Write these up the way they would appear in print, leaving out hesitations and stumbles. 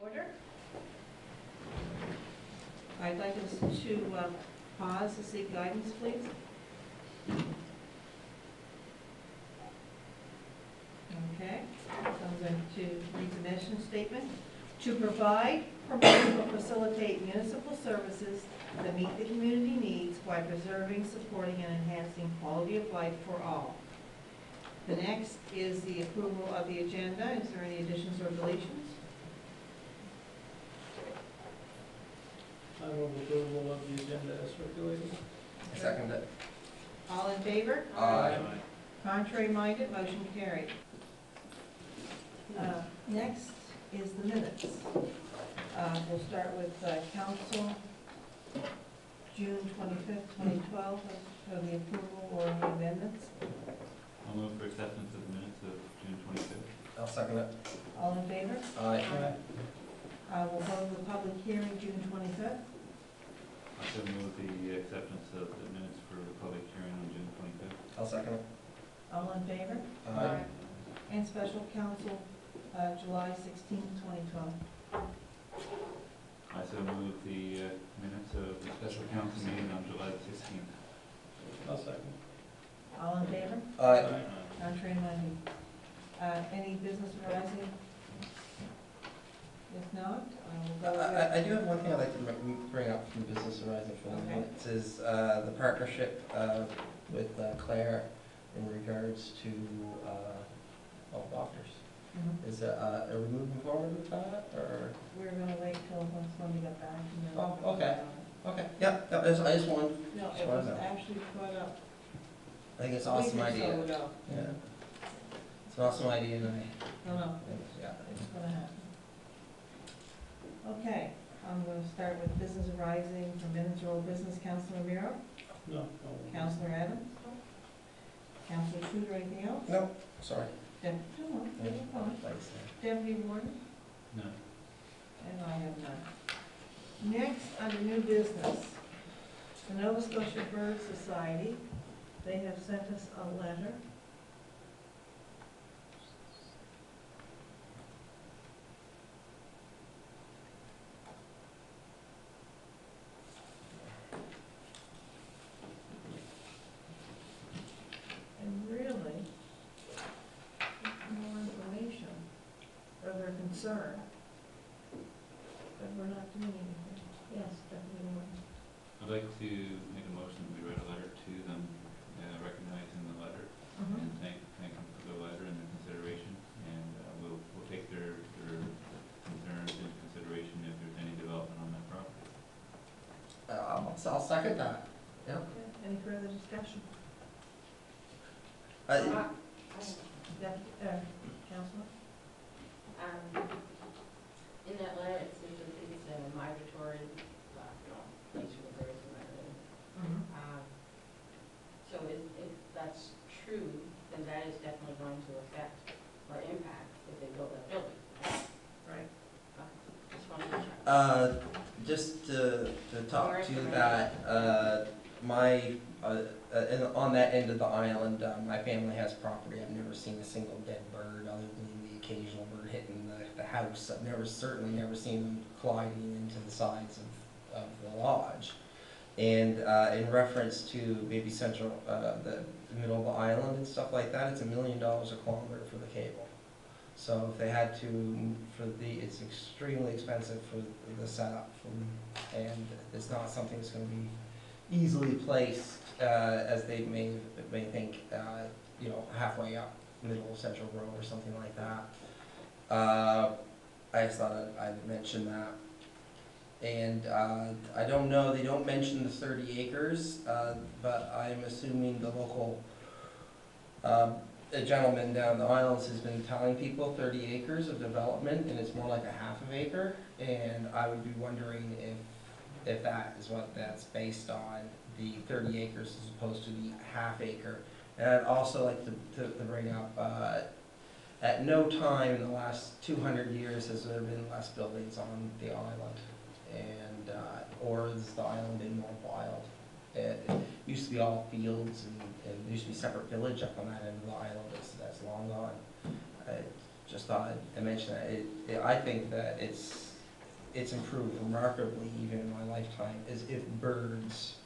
Order. I'd like us to pause to seek guidance, please. Okay, so I'm going to read the mission statement. To provide, promote, or facilitate municipal services that meet the community needs while preserving, supporting, and enhancing quality of life for all. The next is the approval of the agenda. Is there any additions or deletions? I move approval of the agenda as circulated. I second it. All in favor? Aye. Contrary minded, motion carried. Next is the minutes. We'll start with council, June 25th, 2012, for the approval or any amendments. I'll move for acceptance of the minutes of June 25th. I'll second it. All in favor? Aye. We'll go to the public hearing, June 25th. I also move the acceptance of the minutes for the public hearing on June 25th. I'll second it. All in favor? Aye. And special council, July 16th, 2012. I also move the minutes of the special council meeting on July 16th. I'll second. All in favor? Aye. Contrary minded. Any business arising? If not, we'll go with... I do have one thing I'd like to bring up from the business arising from the Okay. minutes is the partnership with Claire in regards to doctors. Mhm. Are we moving forward with that, or? We're gonna wait till once Wendy got back and then... Oh, okay. Okay, yeah, I just wanted, No, Just it wanna was know. actually brought up I think it's a an week awesome or so idea. ago. Yeah. It's an awesome idea, and No, yeah. it's gonna happen. Okay, I'm gonna start with business arising from minutes or old business. Councilor Miro, No. Councilor Adams, Councilor Schuster, anything else? No, sorry. Thanks. Deputy Warden? No. And I have none. Next, under new business, the Nova Scotia Bird Society, they have sent us a letter. And really, more information, or their concern, but we're not doing anything. Yes, Deputy Warden. I'd like to make a motion that we write a letter to them recognizing the letter and thank them for the letter and their consideration, and we'll take their concerns into consideration if there's any development on that property. I'll second that. Yeah. Okay, any further discussion? Councilor? In that letter, it seems that it's a migratory, place for the birds and everything. So if that's true, then that is definitely going to affect or impact if they build that building. Right. Just wanted to check. Just to talk to that, on that end of the island, my family has property. I've never seen a single dead bird other than the occasional bird hitting the house. I've certainly never seen them colliding into the sides of the lodge. And in reference to maybe central, the middle of the island and stuff like that, it's $1 million a kilometer for the cable. So if they had to, it's extremely expensive for the setup, and it's not something that's going to be easily placed as they may think, halfway up middle of Central Grove or something like that. I just thought I'd mention that. And I don't know, they don't mention the 30 acres, but I'm assuming the local a gentleman down the islands has been telling people 30 acres of development, and it's more like a half of acre, and I would be wondering if that is what that's based on, the 30 acres as opposed to the half acre. And I'd also like to bring up, at no time in the last 200 years has there been less buildings on the island, and or is the island in more wild. It used to be all fields, and there used to be a separate village up on that end of the island. That's long gone. I just thought I'd mention that. I think that it's it's improved remarkably even in my lifetime, is if birds,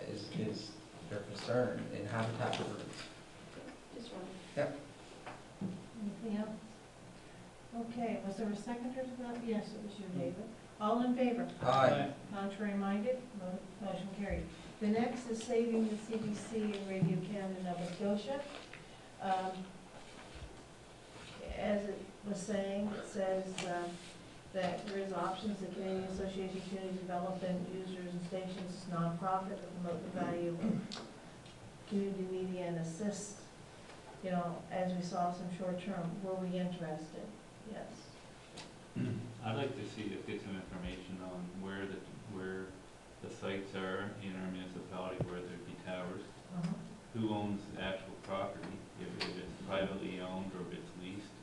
is their concern in habitat for birds. Just one. Anything else? Okay, was there a seconder to that? Yes, it was you, David. All in favor? Aye. Contrary minded? Motion carried. The next is saving the CBC and Radio Canada Nova Scotia. As it was saying, it says that there is options, the Canadian Association of Community Development Users and Stations is nonprofit to promote the value of community media and assist, you know, as we saw some short term. Were we interested? Yes. I'd like to see us get some information on where the sites are in our municipality where there'd be towers, who owns the actual property, if it's privately owned or if it's leased,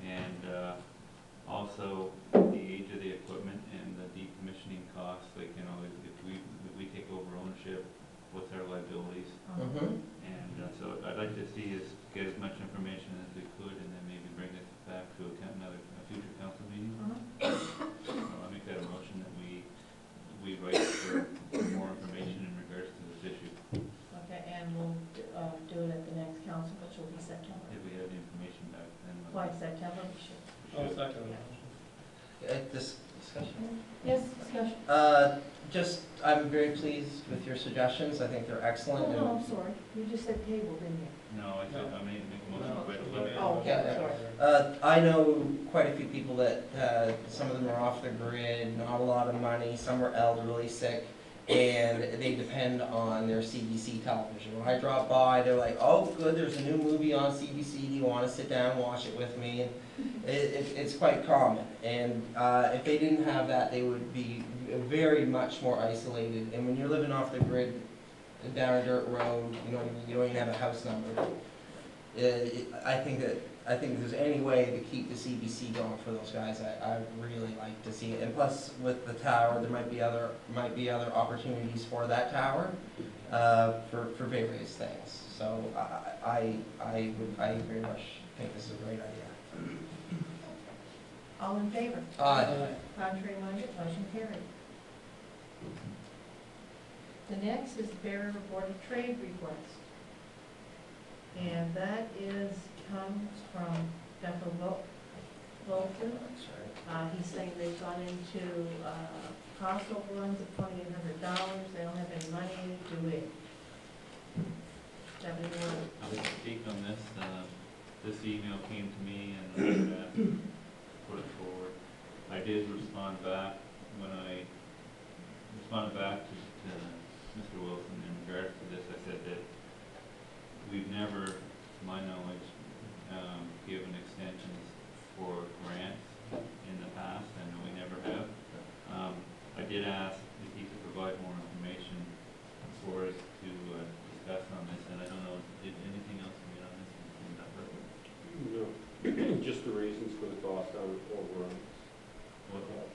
and also the age of the equipment and the decommissioning costs, like, you know, if we take over ownership, what's our liabilities? And so I'd like to see us get as much information as we could and then maybe bring it back to a future council meeting. I'll make that a motion that we write for more information in regards to this issue, Okay, and we'll do it at the next council, which will be September. if we have the information back then. Why September? We should. I'll second the motion. This discussion? Yes, discussion. Just, I'm very pleased with your suggestions. I think they're Oh, excellent. no, I'm sorry. You just said table, didn't you? No, I said, I made a motion to write a letter. Oh, okay, Yeah. sorry. I know quite a few people that, some of them are off the grid, not a lot of money, some are elderly, sick, and they depend on their CBC television. When I drop by, they're like, oh, good, there's a new movie on CBC, do you want to sit down and watch it with me? And it's quite common, and if they didn't have that, they would be very much more isolated. And when you're living off the grid, down a dirt road, you don't even have a house number. I think if there's any way to keep the CBC going for those guys, I would really like to see it. And plus, with the tower, there might be other opportunities for that tower for various things. So I very much think this is a great idea. All in favor? Aye. Contrary minded? Motion carried. The next is Bear River Board of Trade request. And that comes from Dr. Volkman. He's saying they've gone into cost overruns of $2,800. They don't have any money to do it. I'll just speak on this. This email came to me and I put it forward. I did respond back when I responded back to Mr. Wilson in regards to this. I said that we've never, to my knowledge, given extensions for grants in the past, and we never have. I did ask if he could provide more information for us to discuss on this, and I don't know, did anything else come in on this in that regard? No, just the reasons for the cost overrun.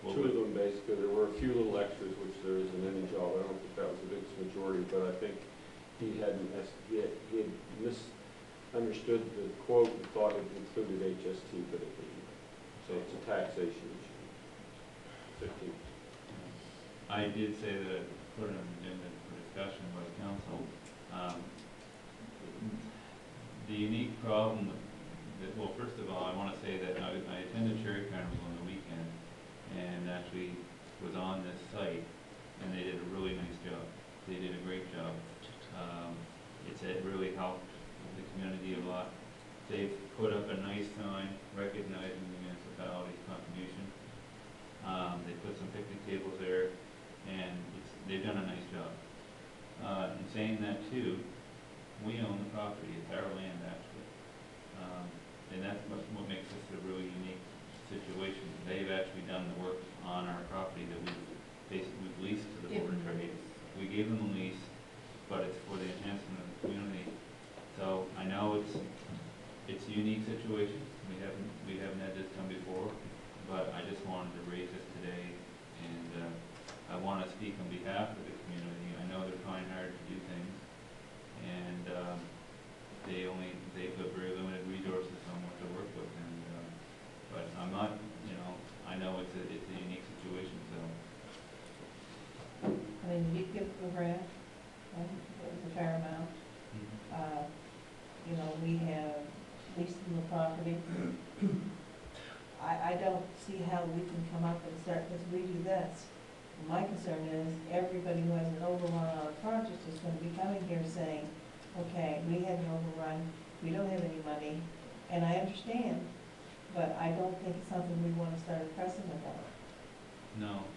Two of them basically, there were a few little extras, which there is in any job. I don't think that was the biggest majority, but I think he had misunderstood the quote and thought it included HST, but it didn't. So it's a taxation issue. 15. I did say that I put it on the agenda for discussion by the council. The unique problem that, well, first of all, I want to say that I attended Cherry Carnival on the weekend and actually was on this site, and they did a really nice job. They did a great job. It really helped the community a lot. They've put up a nice sign recognizing the municipality's contribution. They put some picnic tables there, and they've done a nice job. In saying that too, we own the property. It's our land, actually. And that's what makes this a really unique situation. They've actually done the work on our property that we've leased to the Board of Trade. We gave them a lease, but it's for the enhancement of the community. So I know it's a unique situation. We haven't had this come before, but I just wanted to raise this today, and I want to speak on behalf of the community. I know they're trying hard to do things, and they've got very limited resources on what to work with, and but I'm not, I know it's a unique situation. know, we have leased the property. I don't see how we can come up and start, because we do this. My concern is everybody who has an overrun on a project is gonna be coming here saying, okay, we had an overrun, we don't have any money, and I understand, but I don't think it's something we wanna start a precedent on. No.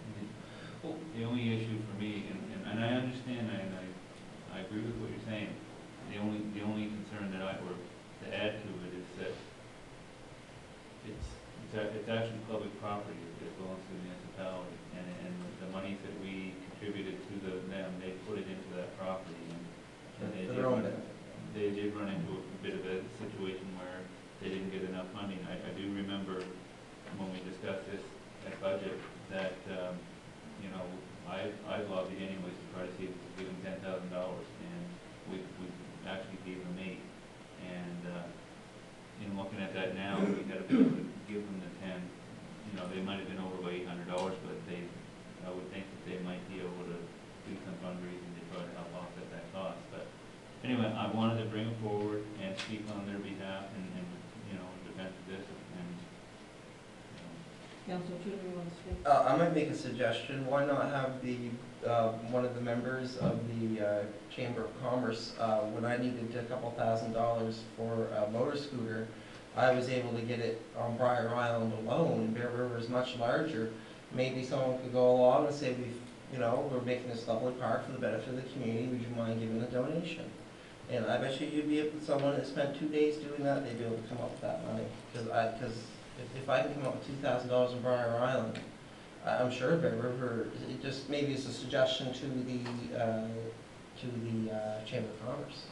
The only issue for me, and I understand, and I agree with what you're saying, the only concern that or to add to it is that it's actually public property that belongs to the municipality, and the monies that we contributed to them, they put it into that property, and they For did their own run, benefit. they did run into a bit of a situation where they didn't get enough money. I do remember when we discussed this at budget, that, you know, I lobbied anyways to try to see if we could give them $10,000, and we actually gave them $8,000. And, in looking at that now, we had to be able to give them the 10. You know, they might have been over by $800, but I would think that they might be able to do some fundraising to try to help offset that cost. But anyway, I wanted to bring it forward and speak on their behalf and you know, defense of this, and, Councilor Tudor, you want to speak? I might make a suggestion. Why not have one of the members of the Chamber of Commerce, when I needed a couple $1,000s for a motor scooter, I was able to get it on Briar Island alone. Bear River is much larger. Maybe someone could go along and say, we're making this lovely park for the benefit of the community. Would you mind giving a donation? And I bet you'd be able, someone that spent 2 days doing that, they'd be able to come up with that money. Because if I can come up with $2,000 in Briar Island, I'm sure Bear River, maybe it's a suggestion to the Chamber of Commerce.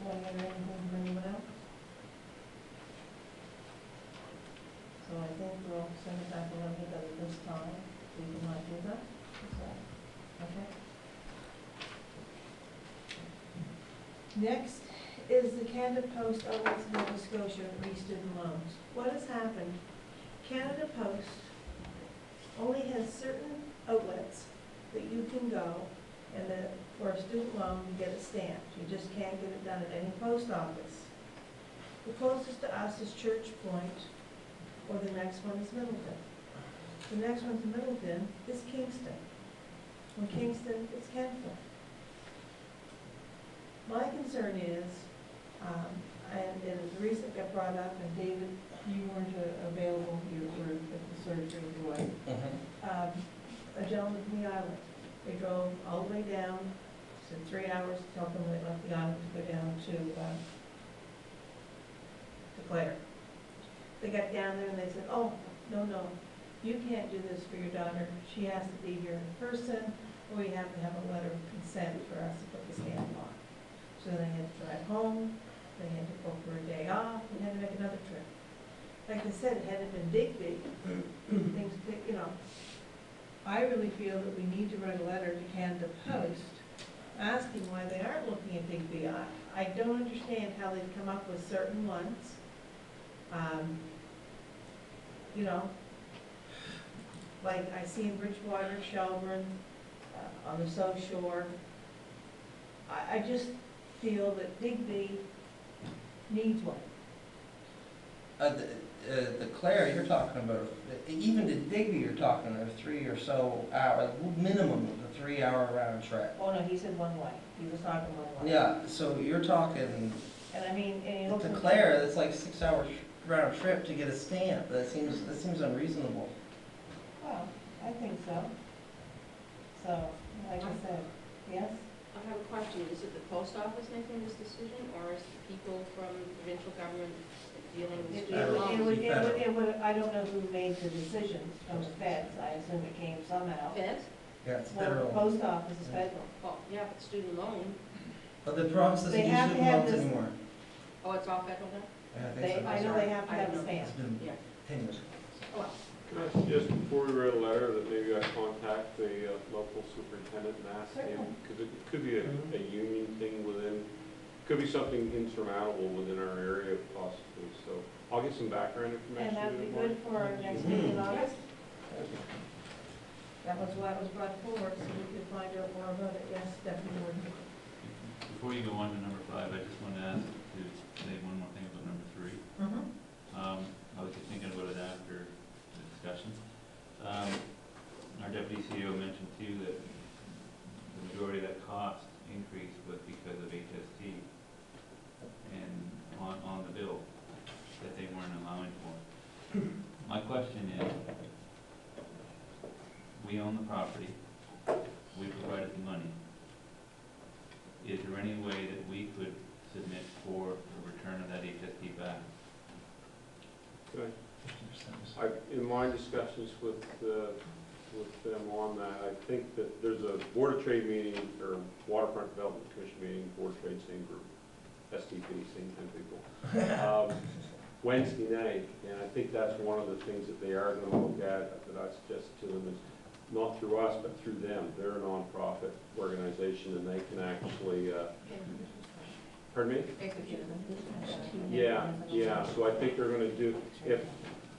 Want to get anything from anyone else? So I think we'll send it back to Levy at this time. We can not do that. So, okay. Next is the Canada Post outlets in Nova Scotia re-student loans. What has happened? Canada Post only has certain outlets that you can go, and that for a student loan, you get it stamped. You just can't get it done at any post office. The closest to us is Church Point, or the next one is Middleton. The next one to Middleton is Kingston. From Kingston, it's Kentville. My concern is, and it was recently got brought up, and David, you weren't available, you were at the surgery, boy. A gentleman from the island. They drove all the way down, said 3 hours, tell them they left the island to go down to Clare. They got down there and they said, oh, no, you can't do this for your daughter. She has to be here in person, or you have to have a letter of consent for us to put the stamp on. So they had to drive home, they had to go for a day off, and had to make another trip. Like I said, had it been Digby, things, I really feel that we need to write a letter to Canada Post asking why they aren't looking at Digby. I don't understand how they've come up with certain ones. Like I see in Bridgewater, Shelburne, on the South Shore. I just feel that Digby needs one. The Clare you're talking about, even to Digby you're talking about 3 or so hour, minimum of a 3 hour round trip. Oh no, he said one way. He was talking one way. Yeah, so you're talking, And I mean, and you look to at Clare, it's like 6 hour round trip to get a stamp. That seems unreasonable. Well, I think so. So, like I said, yes? I have a question. Is it the post office making this decision, or is it people from provincial government dealing with student loans? I don't know who made the decision from the feds. I assume it came somehow. Feds? Yeah, it's Well, the federal. post office is federal. Well, yeah, but student loan, But the province doesn't They do have to student have loans this- anymore. oh, it's all federal now? Yeah, I think so. I know they have to have a stamp. It's been Yeah. 10 years. Oh, well. Can I suggest before we write a letter that maybe I contact the local superintendent and ask him, Certainly. because it could be a union thing within, could be something insurmountable within our area possibly, so I'll get some background information. And that'd be tomorrow. good for our next meeting in August. That was why it was brought forward, so we could find out more about it. Yes, Deputy Warden. Before you go on to number 5, I just want to ask to say one more thing about number 3. I was just thinking about it after the discussion. Our deputy CEO mentioned too that the majority of that cost increase was because of HST and on the bill that they weren't allowing for. My question is, we own the property, we provided the money. Is there any way that we could submit for a return of that HST back? Okay. In my discussions with them on that, I think that there's a Board of Trade meeting, or Waterfront Development Commission meeting, Board of Trade, same group, STP, same 10 people. Wednesday night, and I think that's one of the things that they are going to look at, that I suggested to them, is not through us, but through them. They're a nonprofit organization, and they can actually, pardon me? Yeah, so I think they're going to do,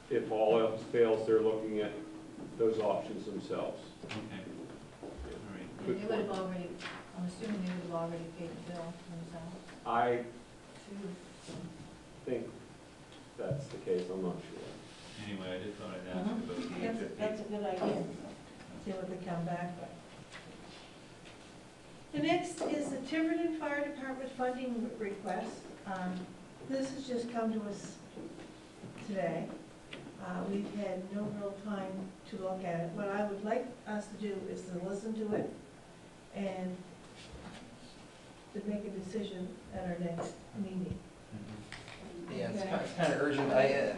if all else fails, they're looking at those options themselves. Okay. All right. They would have already, I'm assuming they would have already paid the bill themselves. I think that's the case, I'm not sure. Anyway, I just thought I'd ask about the HST. That's a good idea. See what they come back with. The next is the Tiverton Fire Department funding request. This has just come to us today. We've had no real time to look at it. What I would like us to do is to listen to it and to make a decision at our next meeting. Yeah, it's kind of urgent. I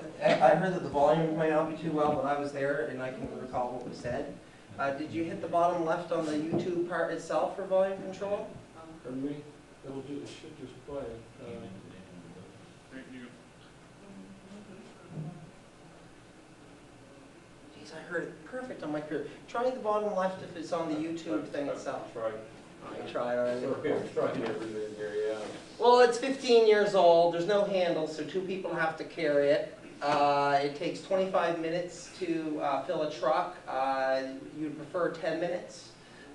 heard that the volume might not be too well, but I was there and I can recall what was said. Did you hit the bottom left on the YouTube part itself for volume control? Pardon me? It'll do, it should just play. Geez, I heard it perfect on my computer. Try the bottom left if it's on the YouTube thing itself. Try. I tried already. We're trying everything here, yeah. Well, it's 15 years old. There's no handle, so 2 people have to carry it. It takes 25 minutes to fill a truck. You'd prefer 10 minutes.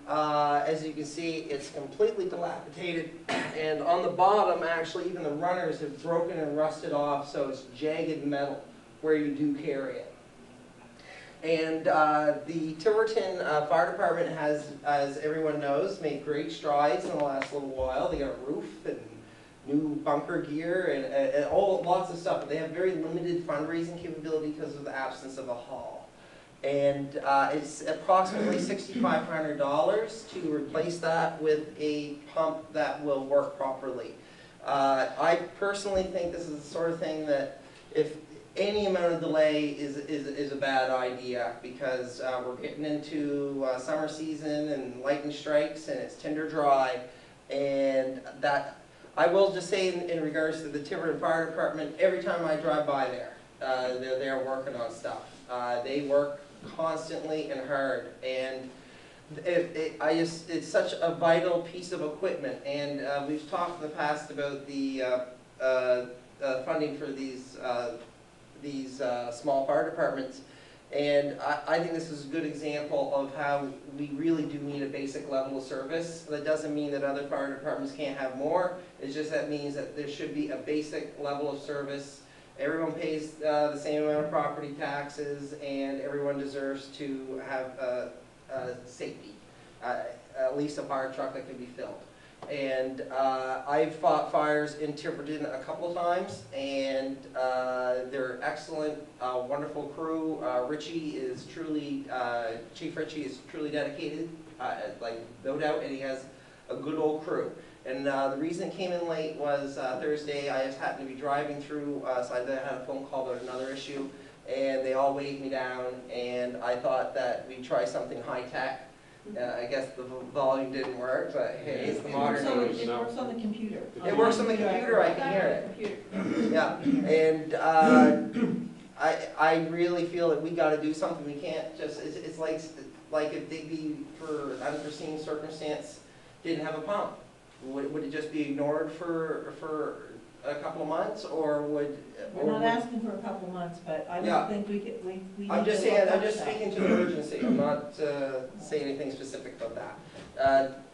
As you can see, it's completely dilapidated. And on the bottom, actually, even the runners have broken and rusted off, so it's jagged metal where you do carry it. And the Tiverton Fire Department has, as everyone knows, made great strides in the last little while. They got a roof and new bunker gear and lots of stuff, but they have very limited fundraising capability because of the absence of a hall. And it's approximately $6,500 to replace that with a pump that will work properly. I personally think this is the sort of thing that if any amount of delay is a bad idea, because we're getting into summer season and lightning strikes and it's tinder dry, and that I will just say in regards to the Tiverton Fire Department, every time I drive by there, they're there working on stuff. They work constantly and hard, and it's such a vital piece of equipment. And we've talked in the past about the funding for these small fire departments, and I think this is a good example of how we really do need a basic level of service. That doesn't mean that other fire departments can't have more. It's just that means that there should be a basic level of service. Everyone pays the same amount of property taxes, and everyone deserves to have safety, at least a fire truck that can be filled. And I've fought fires in Tiverton a couple of times, and they're excellent, wonderful crew. Richie is truly, Chief Richie is truly dedicated, like no doubt, and he has a good old crew. And the reason it came in late was Thursday. I just happened to be driving through, so I had a phone call about another issue, and they all waved me down, and I thought that we'd try something high-tech. I guess the volume didn't work, but hey, it's the modern age. It works on the computer. It works on the computer, I can hear it. Yeah, and I really feel that we got to do something. We can't just, it's like if Digby, for unforeseen circumstance, didn't have a pump. Would it just be ignored for a couple of months, or would? We're not asking for a couple of months, but I Yeah. don't think we could, we need I'm just to saying, look I'm up just that. speaking to the urgency, I'm not saying anything specific about that.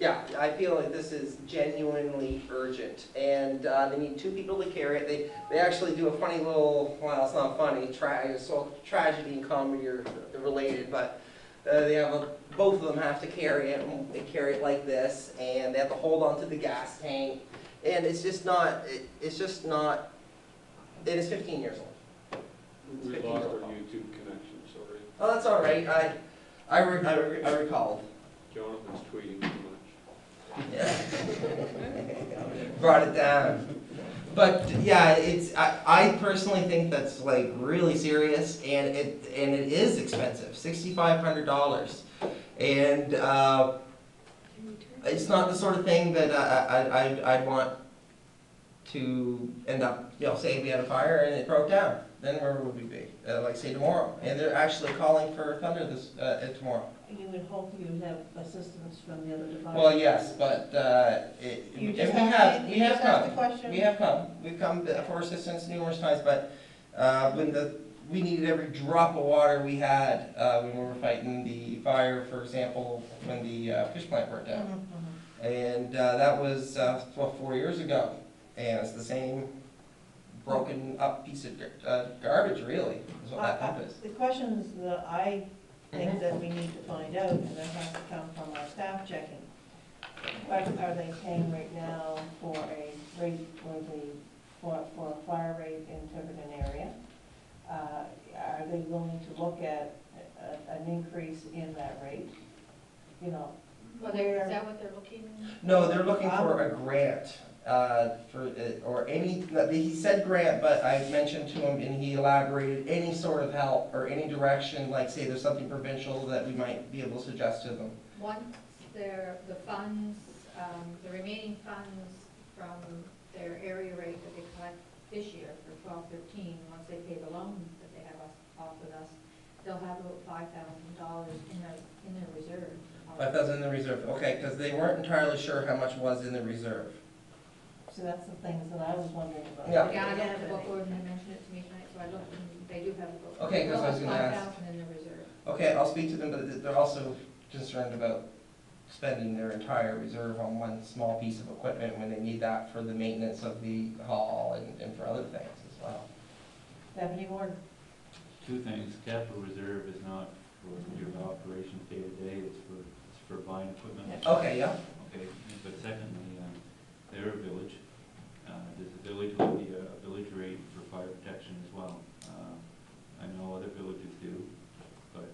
Yeah, I feel like this is genuinely urgent, and they need 2 people to carry it. They actually do a funny little, well, it's not funny, it's all tragedy and comedy are related, but they have both of them have to carry it, and they carry it like this, and they have to hold on to the gas tank, and it's just not, and it's 15 years old. We 15 lost years our old. YouTube connection, sorry. Oh, that's all right, I recalled. Jonathan's tweeting too much. Yeah. Brought it down. But yeah, I personally think that's like really serious, and it is expensive, $6,500, and it's not the sort of thing that I'd want to end up, say we had a fire and it broke down, then where would we be? Like say tomorrow, and they're actually calling for thunder tomorrow. You would hope you would have assistance from the other departments. Well, yes, but You and just we asked have me- you just asked the come. question? We've come for assistance numerous times, but when we needed every drop of water we had when we were fighting the fire, for example, when the fish plant burnt down. Mhm, mhm. And that was, 4 years ago, and it's the same broken up piece of garbage, really, is what that pump is. The questions that I think that we need to find out, and that has to come from our staff checking. What are they paying right now for a rate, for a fire rate in Tiverton area? Are they willing to look at an increase in that rate? You know, Well, where. is that what they're looking? No, they're looking for a grant, or any, he said grant, but I mentioned to him, and he elaborated, any sort of help, or any direction, like say there's something provincial that we might be able to suggest to them. Once the funds, the remaining funds from their area rate that they collect this year for 12-13, once they pay the loan that they have off with us, they'll have about $5,000 in their reserve. 5,000 in the reserve, okay, because they weren't entirely sure how much was in the reserve. So that's the things that I was wondering about. Yeah. Yeah, I don't have the book, Gordon had mentioned it to me tonight, so I looked, and they do have the book. Okay, 'cause I was gonna ask. 5,000 in their reserve. Okay, I'll speak to them, but they're also concerned about spending their entire reserve on one small piece of equipment when they need that for the maintenance of the hall and for other things as well. Deputy Gordon? 2 things, capital reserve is not for your operations day to day, it's for buying equipment. Okay, yeah. Okay, but secondly, they're a village. Does the village levy a village rate for fire protection as well? I know other villages do, but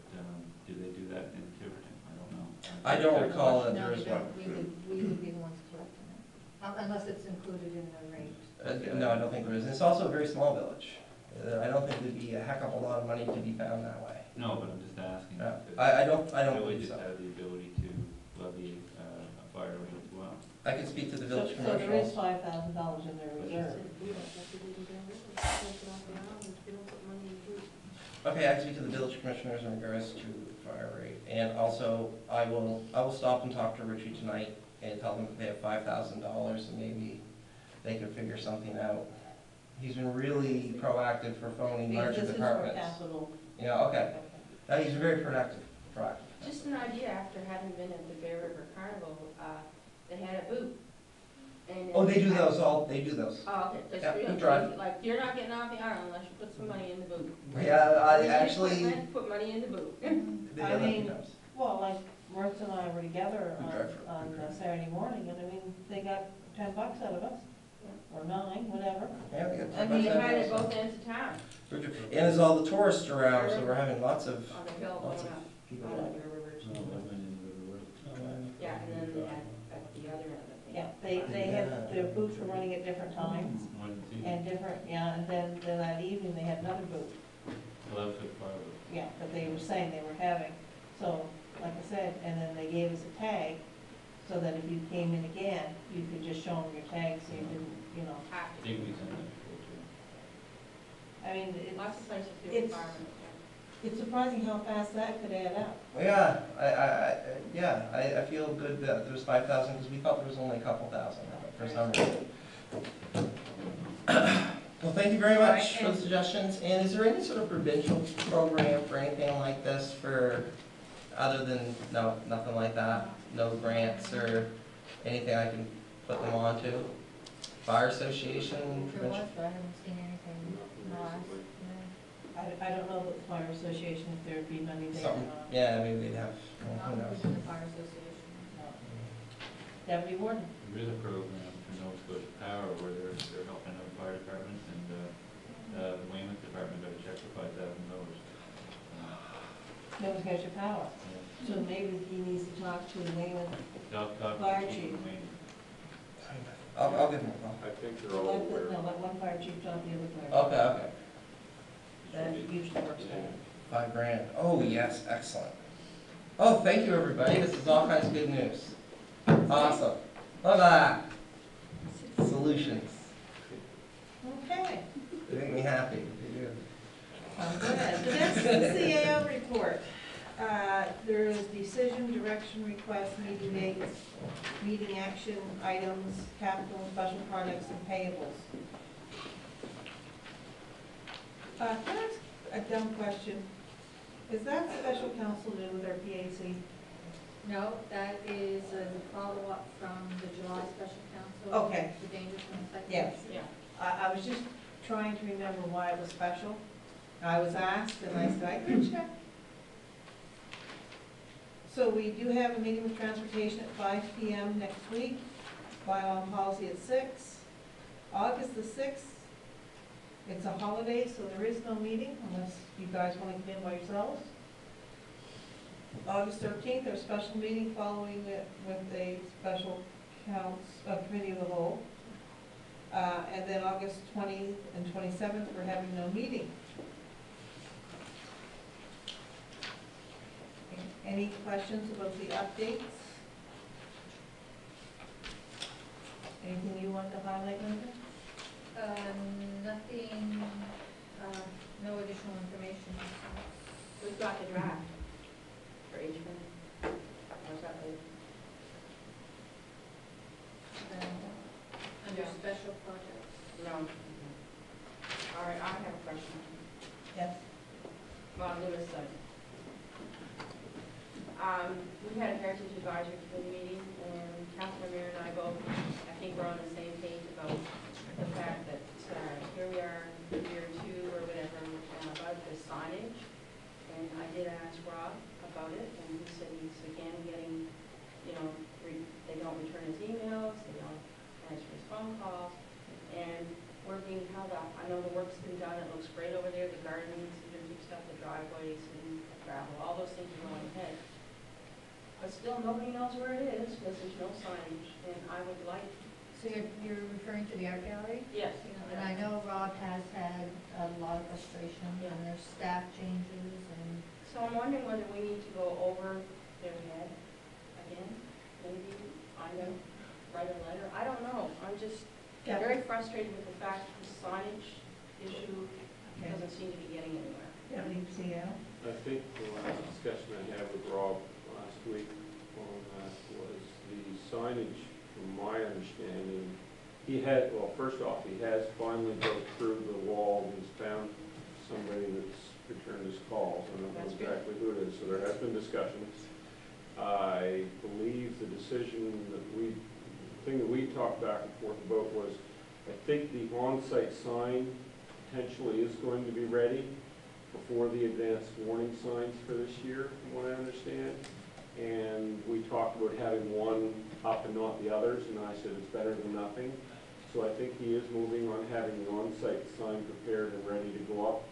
do they do that in Tiverton? I don't know. I don't recall that No, there is they one. don't. We would be the ones collecting it, unless it's included in the rate. No, I don't think there is. It's also a very small village. I don't think there'd be a heck of a lot of money to be found that way. No, but I'm just asking. Yeah. because I don't believe Villages so. have the ability to levy a fire rate as well. I could speak to the So village there is commercials. $5,000 in their reserve. We don't have to do the damn rate. We take it off the island. We don't put money in the boot. Okay, I can speak to the village commissioners in regards to fire rate. And also, I will stop and talk to Richie tonight and tell them that they have $5,000 and maybe they could figure something out. He's been really proactive for phoning Because larger this is for departments. capital. Yeah, okay. He's very proactive. Just an idea, after having been at the Bear River Carnival, they had a boot. And Oh, they do those they do those. Oh, okay. That's Yeah, real. good drive. Like, you're not getting off the island unless you put some money in the boot. Yeah, I You need actually. equipment, Put money in the boot. they I don't have mean, enough. Well, like, Mertz and I were together We drive for- on we drive. Saturday morning, and I mean, they got $10 out of us, or 9, whatever. Yeah, we got I mean, they $10 had it also. both ends of town, And there's all the tourists around, so we're having lots of on the hill Lots going of up. people. Out of the river. No, I went in River Road. Yeah, and then they had at the other end of it. Yeah, they had, their boots were running at different times, I didn't see and different, yeah, and then that evening, they had another boot, Well, that was for the fireworks. yeah, that they were saying they were having. So, like I said, and then they gave us a tag, so that if you came in again, you could just show them your tag, so you didn't, you know, I think we sent that before too. I mean, Lots of places do It's- firemen. it's surprising how fast that could add up. Yeah, I feel good that there's 5,000, because we thought there was only a couple thousand for some reason. Well, thank you very much Right, for the and- suggestions. And is there any sort of provincial program for anything like this for, other than, no, nothing like that? No grants or anything I can put them on to? Fire association, There was, provincial? but I haven't seen anything Nothing last. recently. No. I don't know about the fire association, if there'd be money there or Something, not. yeah, maybe they'd have, well, who Not knows? within the fire association. No. Deputy Warden? There is a program for Nova Scotia Power where they're helping out fire departments, and the Weymouth department got a check for $5,000. Nova Scotia Power. So maybe he needs to talk to Weymouth. Talk to Fire the chief chief. of Weymouth. I'll give them a call. I think they're all aware. Let one fire chief talk to the other fire. Okay, okay. That usually works better. $5,000. Oh, yes, excellent. Oh, thank you, everybody. This is all kinds of good news. Awesome. Look at that. Solutions. Okay, They make me happy. They do. I'm glad. The next is the CAO report. There is decision, direction, request, meeting dates, meeting action items, capital and special projects, and payables. Can I ask a dumb question? Is that special counsel to do with our PAC? No, that is a follow-up from the July special council. Okay. The dangerous and effective. Yes. Yeah. I was just trying to remember why it was special. I was asked, and I said, I could check. So we do have a meeting with transportation at 5 PM next week, bylaw and policy at 6. August the 6th, it's a holiday, so there is no meeting unless you guys want to come in by yourselves. August 13th, there's a special meeting following it with a special committee of the whole. And then August 20th and 27th, we're having no meeting. Any questions about the updates? Anything you want to highlight, Linda? Nothing, no additional information. We've got the draft for each one. How's that look? Under Yeah. special projects. No. All right, I have a question. Yes. Well, Lewis said. We had a Heritage Advisory Committee meeting, and Councilor Mayor and I both, I think we're on the same page about the fact that here we are, year 2 or whatever, about the signage. And I did ask Rob about it, and he said he's again getting, you know, they don't return his emails, they don't answer his phone calls, and we're being held up. I know the work's been done, it looks great over there, the gardens, and stuff, the driveways and gravel, all those things are going ahead. But still, nobody knows where it is, because there's no signage, and I would like. So you're referring to the art gallery? Yes. And I know Rob has had a lot of frustration, and there's staff changes, and So I'm wondering whether we need to go over their head again, maybe find them, write a letter, I don't know. I'm just very frustrated with the fact that the signage issue doesn't seem to be getting anywhere. Deputy CEO? I think the last discussion I had with Rob last week on that was the signage, from my understanding, he had, well, first off, he has finally go through the wall, and he's found somebody that's returned his calls. I don't know That's good. exactly who it is, so there has been discussions. I believe the decision that the thing that we talked back and forth about was, I think the on-site sign potentially is going to be ready before the advanced warning signs for this year, from what I understand. And we talked about having one up and not the others, and I said it's better than nothing. So I think he is moving on having the on-site sign prepared and ready to go up.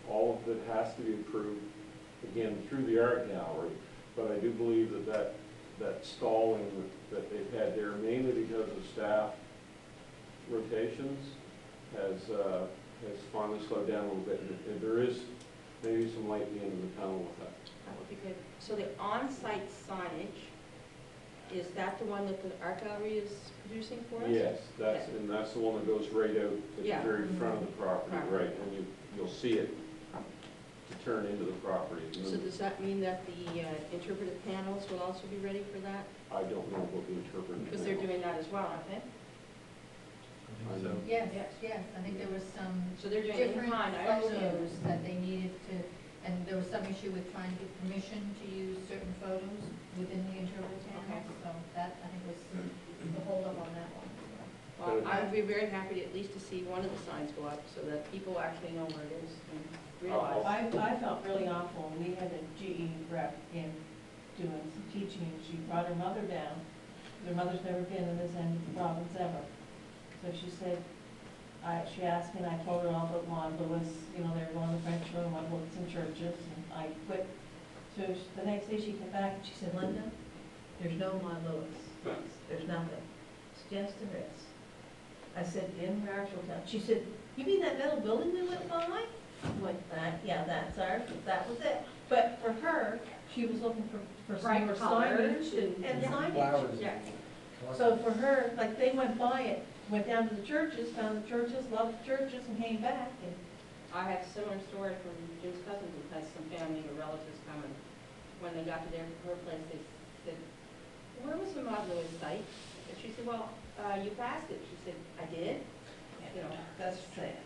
All of it has to be approved, again, through the art gallery. But I do believe that stalling that they've had there, mainly because of staff rotations, has finally slowed down a little bit. And there is maybe some light at the end of the tunnel with that. That would be good. So the on-site signage, is that the one that the art gallery is producing for us? Yes, and that's the one that goes right out at the Yeah. very front of the property, right, and you'll see it to turn into the property. And So then does that mean that the interpretive panels will also be ready for that? I don't know what the interpreter. Because they're doing that as well, aren't they? I know. Yes, Yes. yes, I think there was some So they're doing it in different kind, I understand. photos that they needed to, and there was some issue with trying to get permission to use certain photos within the interpretive Okay. channel, so that, I think, was the holdup on that one. Well, I would be very happy at least to see one of the signs go up so that people actually know where it is and realize. I felt really awful. We had a GE rep in doing some teaching, and she brought her mother down. Her mother's never been in this end of the province ever. So she said, she asked me, and I told her all but Juan Lewis, they were going to the French room, I looked at some churches, and I quit. So the next day she came back, and she said, Linda, there's no Juan Lewis. There's nothing. Yes, there is. I said, in Marshalltown. Town. She said, you mean that metal building we went by? I went, yeah, that's ours, that was it. But for her, she was looking for some Bright more colors signage and yeah. signage. Flowers. Yeah. So for her, like, they went by it, went down to the churches, found the churches, loved the churches, and came back, and I have a similar story from Jim's cousin who has some family or relatives coming. When they got to her place, they said, where was the Mother Louise site? And she said, well, you passed it. She said, I did. that's sad.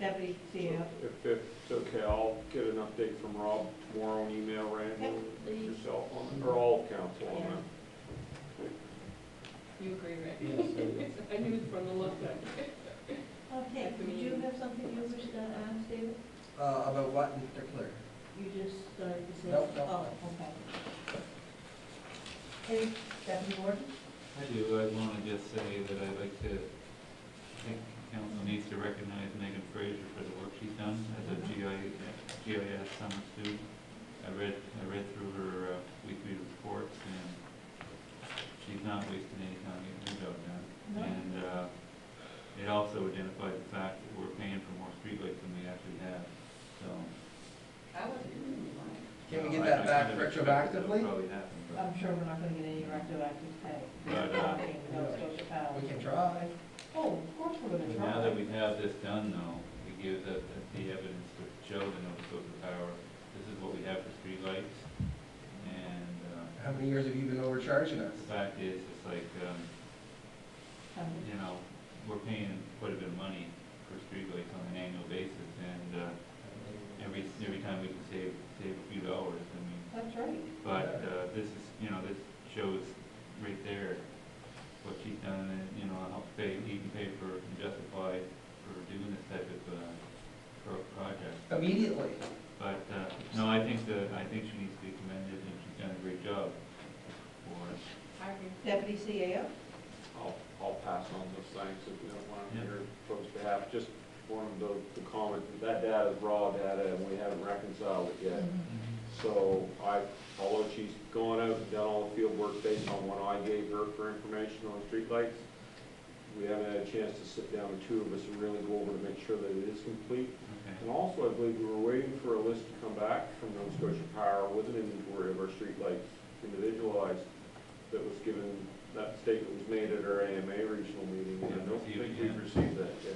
Deputy CEO. If it's okay, I'll get an update from Rob tomorrow and email Randall, Please. yourself on it, or all of council on that. You agree, Rick? Yes, I do. I knew from the look that. Okay, did you have something you wish to ask, David? About what in particular? You just started to say. Nope, nope. Oh, okay. Hey, Deputy Warden? I do, I want to just say that I'd like to, I think council needs to recognize Megan Fraser for the work she's done as a GIS summer student. I read through her weekly reports, and she's not wasting any time getting her job done. No. And it also identified the fact that we're paying for more streetlights than we actually have, so. I wasn't doing it. Can we I- get that I back kind of expected that'll retroactively? Probably happen, but. I'm sure we're not gonna get any retroactive pay. But, Nova Scotia Power. We can try. Oh, of course we're gonna try. Now that we have this done, though, we give the evidence to show the Nova Scotia Power, this is what we have for streetlights. And How many years have you been overcharging us? the fact is, it's like, we're paying quite a bit of money for streetlights on an annual basis, and every time we can save a few dollars, I mean. That's right. But this is, this shows right there what she's done, and, help pay, even pay for, and justify for doing this type of project. Immediately. But, no, I think she needs to be commended, and she's done a great job for it. I agree. Deputy CEO? I'll pass on those thanks if you don't mind on Yeah. your folks' behalf. Just wanted to comment that data is raw data and we haven't reconciled it yet. So although she's gone out and done all the field work based on what I gave her for information on streetlights, we haven't had a chance to sit down, the two of us, and really go over to make sure that it is complete. Okay. And also, I believe we were waiting for a list to come back from Nova Scotia Power with an inventory of our streetlights individualized that was given, that statement was made at our AMA regional meeting, and I don't think we've received that yet.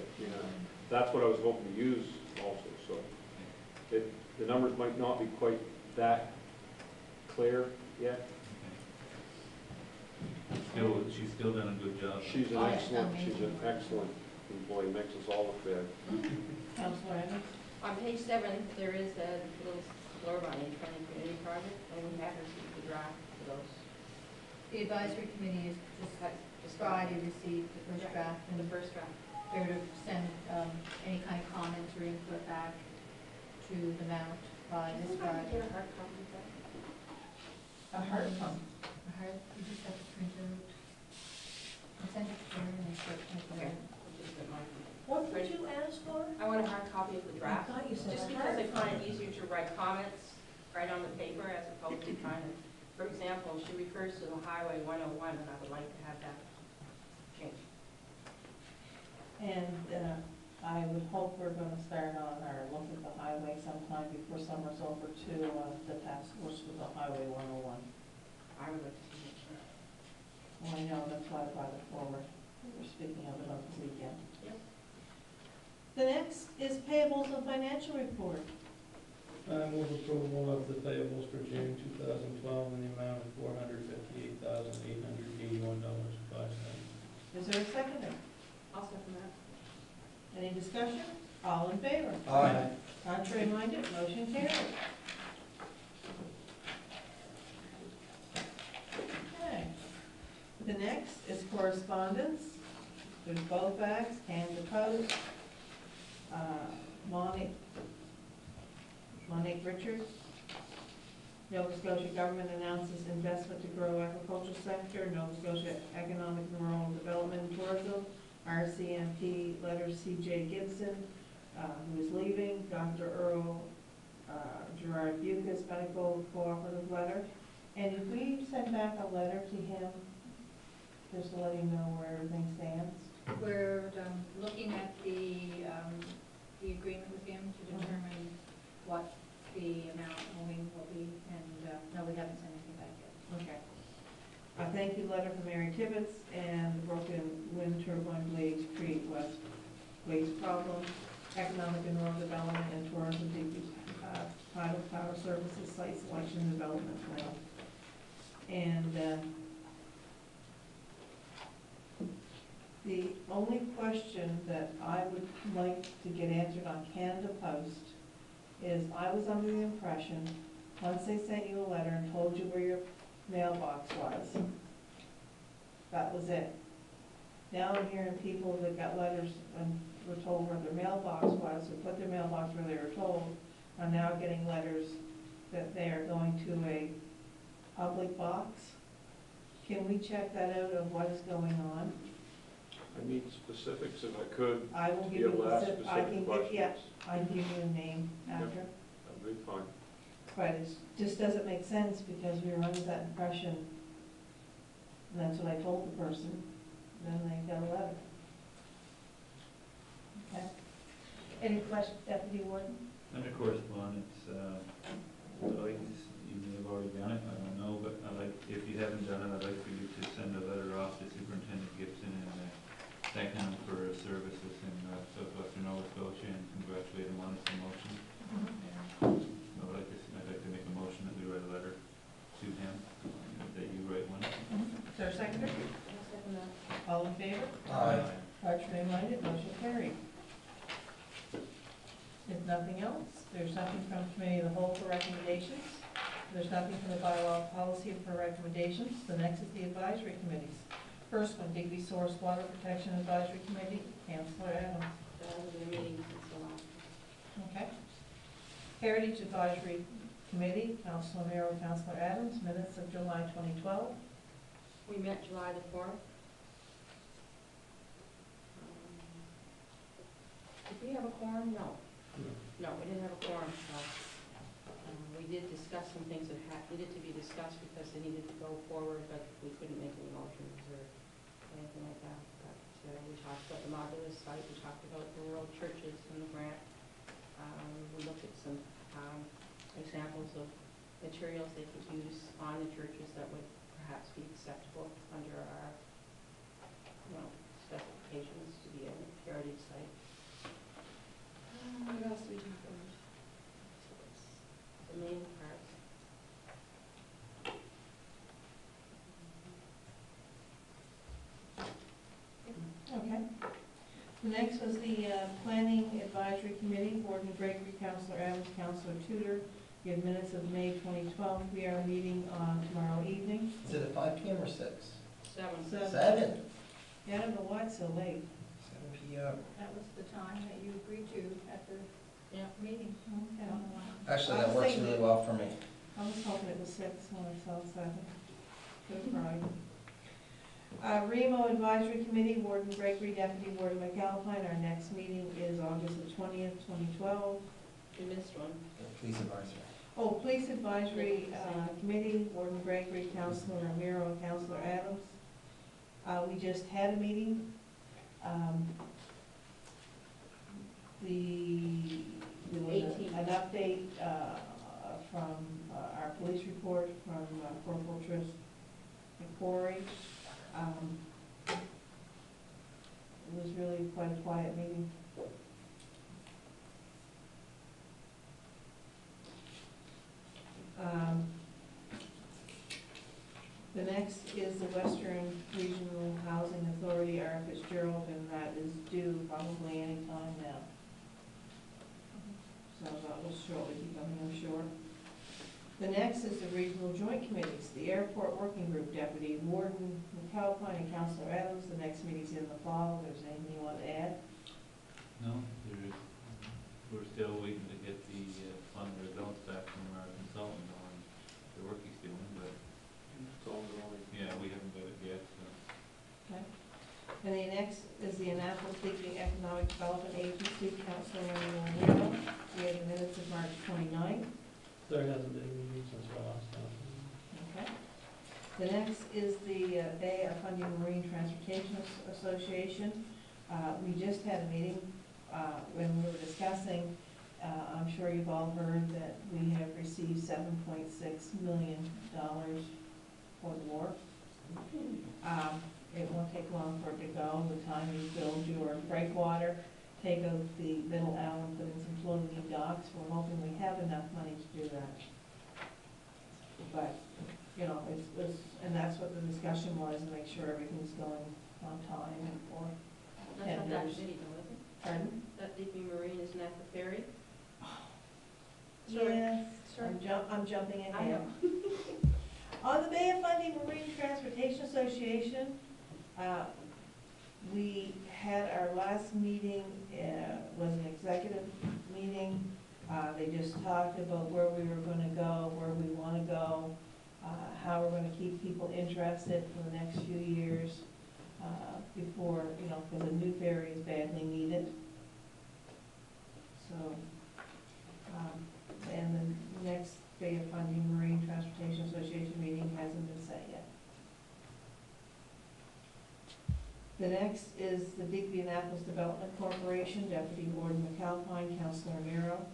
That's what I was hoping to use also, so. The numbers might not be quite that clear yet. She's still done a good job. She's an Oh, yeah, excellent employee, makes us all look bad. Counselor Evans? On page 7, there is a little blurb on the County Community Project, and we have received the draft for those. The advisory committee is just Friday received the first draft, and The first draft. they're to send any kind of comments or input back to the Mount by this Friday. Get a hard copy of that? A heart pump. You just have to print it out. I sent it to her and they start printing it Okay. out. Which is good, mine. What did you ask for? I want a hard copy of the draft. I thought you said Just a because I hard find it copy. easier to write comments right on the paper as opposed to trying to, for example, she refers to the Highway 101, and I would like to have that changed. And I would hope we're gonna start on our look at the highway sometime before summer's over to the task force with the Highway 101. I would like to see it. Well, I know, that's why I brought it forward. We were speaking of it on the weekend. Yep. The next is payables and financial report. I move approval of the payables for June 2012 in the amount of $458,881.05. Is there a seconder? I'll second that. Any discussion? All in favor? Aye. Contrary minded, motion carried. Okay. The next is correspondence. There's both bags, Canada Post, Monique Richards. Nova Scotia government announces investment to grow agricultural sector. Nova Scotia Economic and Rural Development and Tourism. RCMP letters C.J. Gibson, who is leaving. Dr. Earl Gerard Bucas, medical cooperative letter. And if we send back a letter to him, just to let him know where everything stands? We're looking at the agreement with him to determine what the amount owing will be, and no, we haven't sent anything back yet. Okay. A thank you letter from Mary Tibbetts, and the broken wind turbine blades create waste problem. Economic and Rural Development and Tourism, Digby Tidal Power Services Site Selection Development Plan. And the only question that I would like to get answered on Canada Post is, I was under the impression, once they sent you a letter and told you where your mailbox was, that was it. Now I'm hearing people that got letters and were told where their mailbox was, or put their mailbox where they were told, are now getting letters that they are going to a public box. Can we check that out of what is going on? I need specifics if I could. I will give Be you able to ask specific, I can specific give, yeah, questions. I can give you a name after. That'd be fine. But it just doesn't make sense, because we were under that impression, and that's what I told the person, then they got a letter. Okay. Any questions, Deputy Warden? Under correspondence, I'd like to, you may have already done it, I don't know, but if you haven't done it, I'd like for you to send a letter off to Superintendent Gibson and thank him for his services in southwestern Nova Scotia and congratulate him on his promotion. And I'd like to make a motion that we write a letter to him, that you write one. Is there a seconder? I'll second that. All in favor? Aye. Contrary minded, motion carried. If nothing else, there's nothing from Committee of the Whole for recommendations. There's nothing from the Bylaw Policy for recommendations. The next is the advisory committees. First one, Digby Source Water Protection Advisory Committee, Councillor Adams. That hasn't been a meeting since the last. Okay. Heritage Advisory Committee, Councillor Miro, Councillor Adams, minutes of July 2012. We met July the 4th. Did we have a quorum? No. No, we didn't have a quorum, so we did discuss some things that needed to be discussed because they needed to go forward, but we couldn't make any motions or anything like that. But we talked about the modular site, we talked about the rural churches and the grant. We looked at some examples of materials they could use on the churches that would perhaps be acceptable under our, specifications to be a heritage site. What else did we talk about? The main parts. Okay. The next was the Planning Advisory Committee, Warden Gregory, Councillor Adams, Councillor Tudor. We have minutes of May 2012. We are meeting on tomorrow evening. Is it at 5 p.m. or 6? 7. 7? Yeah, I don't know why it's so late. 7 p.m. That was the time that you agreed to at the meeting. Okay. Actually, I that was works thinking- really well for me. I was hoping it was 6 when I saw 7. Good Friday. Remo Advisory Committee, Warden Gregory, Deputy Warden McAlpine. Our next meeting is August the 20th, 2012. You missed one. Police advisory. Oh, Police Advisory Committee, Warden Gregory, Councillor Ramiro, and Councillor Adams. We just had a meeting. There was 18th. an update from our police report from Corporal Tris McCory. It was really quite a quiet meeting. The next is the Western Regional Housing Authority, R. Fitzgerald, and that is due probably any time now. So that will shortly be coming, I'm sure. The next is the regional joint committees, the airport working group, Deputy Warden McAlpine and Councilor Adams. The next meeting's in the fall. If there's anything you want to add? No, we're still waiting to get the fund results back from our consultant on the work he's doing, but It's all going. yeah, we haven't got it yet, so. Okay. And the next is the Annapolis Digby Economic Development Agency, Councilor O'Neill. We have the minutes of March 29th. There hasn't been any meetings since our last time. Okay. The next is the Bay of Funding Marine Transportation Association. We just had a meeting when we were discussing, I'm sure you've all heard that we have received $7.6 million for the war. It won't take long for it to go. The time you build your breakwater, take out the middle island, put in some floating docks. We're hoping we have enough money to do that. But, you know, and that's what the discussion was, to make sure everything's going on time and for That's not that tenders. city though, is it? Pardon? That Digby Marine, isn't that the ferry? Sorry. Yes, Sorry. I'm jumping I ahead. know. On the Bay of Fundy Marine Transportation Association, we had our last meeting, was an executive meeting. They just talked about where we were gonna go, where we wanna go, how we're gonna keep people interested for the next few years, before, you know, because a new ferry is badly needed. So, and the next Bay of Fundy Marine Transportation Association meeting hasn't been set yet. The next is the Digby Annapolis Development Corporation, Deputy Warden McAlpine, Councilor Miro.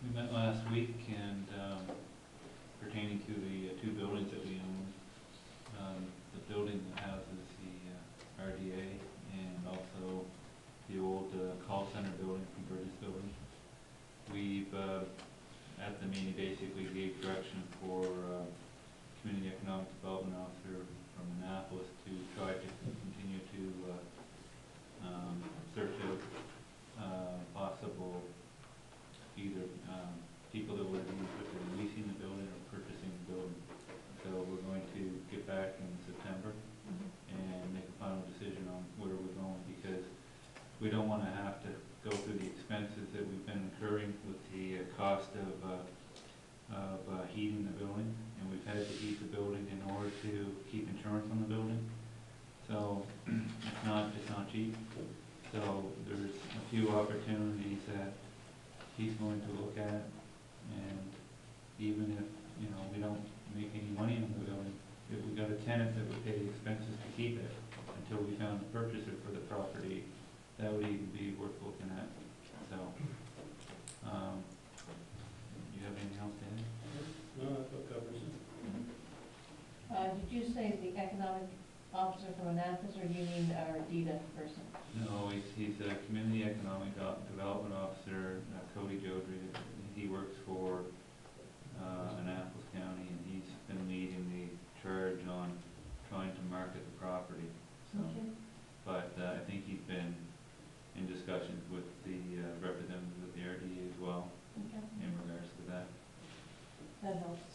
We met last week and pertaining to the two buildings that we own, the building that houses the RDA and also the old call center building from Burgess Building. We've, at the meeting, basically gave direction for Community Economic Development Officer from Annapolis to try to continue to search out possible either people that would be interested in leasing the building or purchasing the building. So we're going to get back in September and make a final decision on where we're going, because we don't want to have to go through the expenses that we've been incurring with the cost of heating the building, and we've had to heat the building in order to keep insurance on the building. So it's not cheap. So there's a few opportunities that he's going to look at, and even if, you know, we don't make any money on the building, if we got a tenant that would pay the expenses to keep it until we found a purchaser for the property, that would even be worth looking at. So, do you have anything else to add? No, that's what covers it. Did you say the economic officer from Annapolis, or do you mean our DEDA person? No, he's a Community Economic Development Officer, Cody Jodry. He works for Annapolis County, and he's been leading the charge on trying to market the property. So, Okay. but I think he's been in discussions with the representatives of the RDA as well Okay. in regards to that. That helps.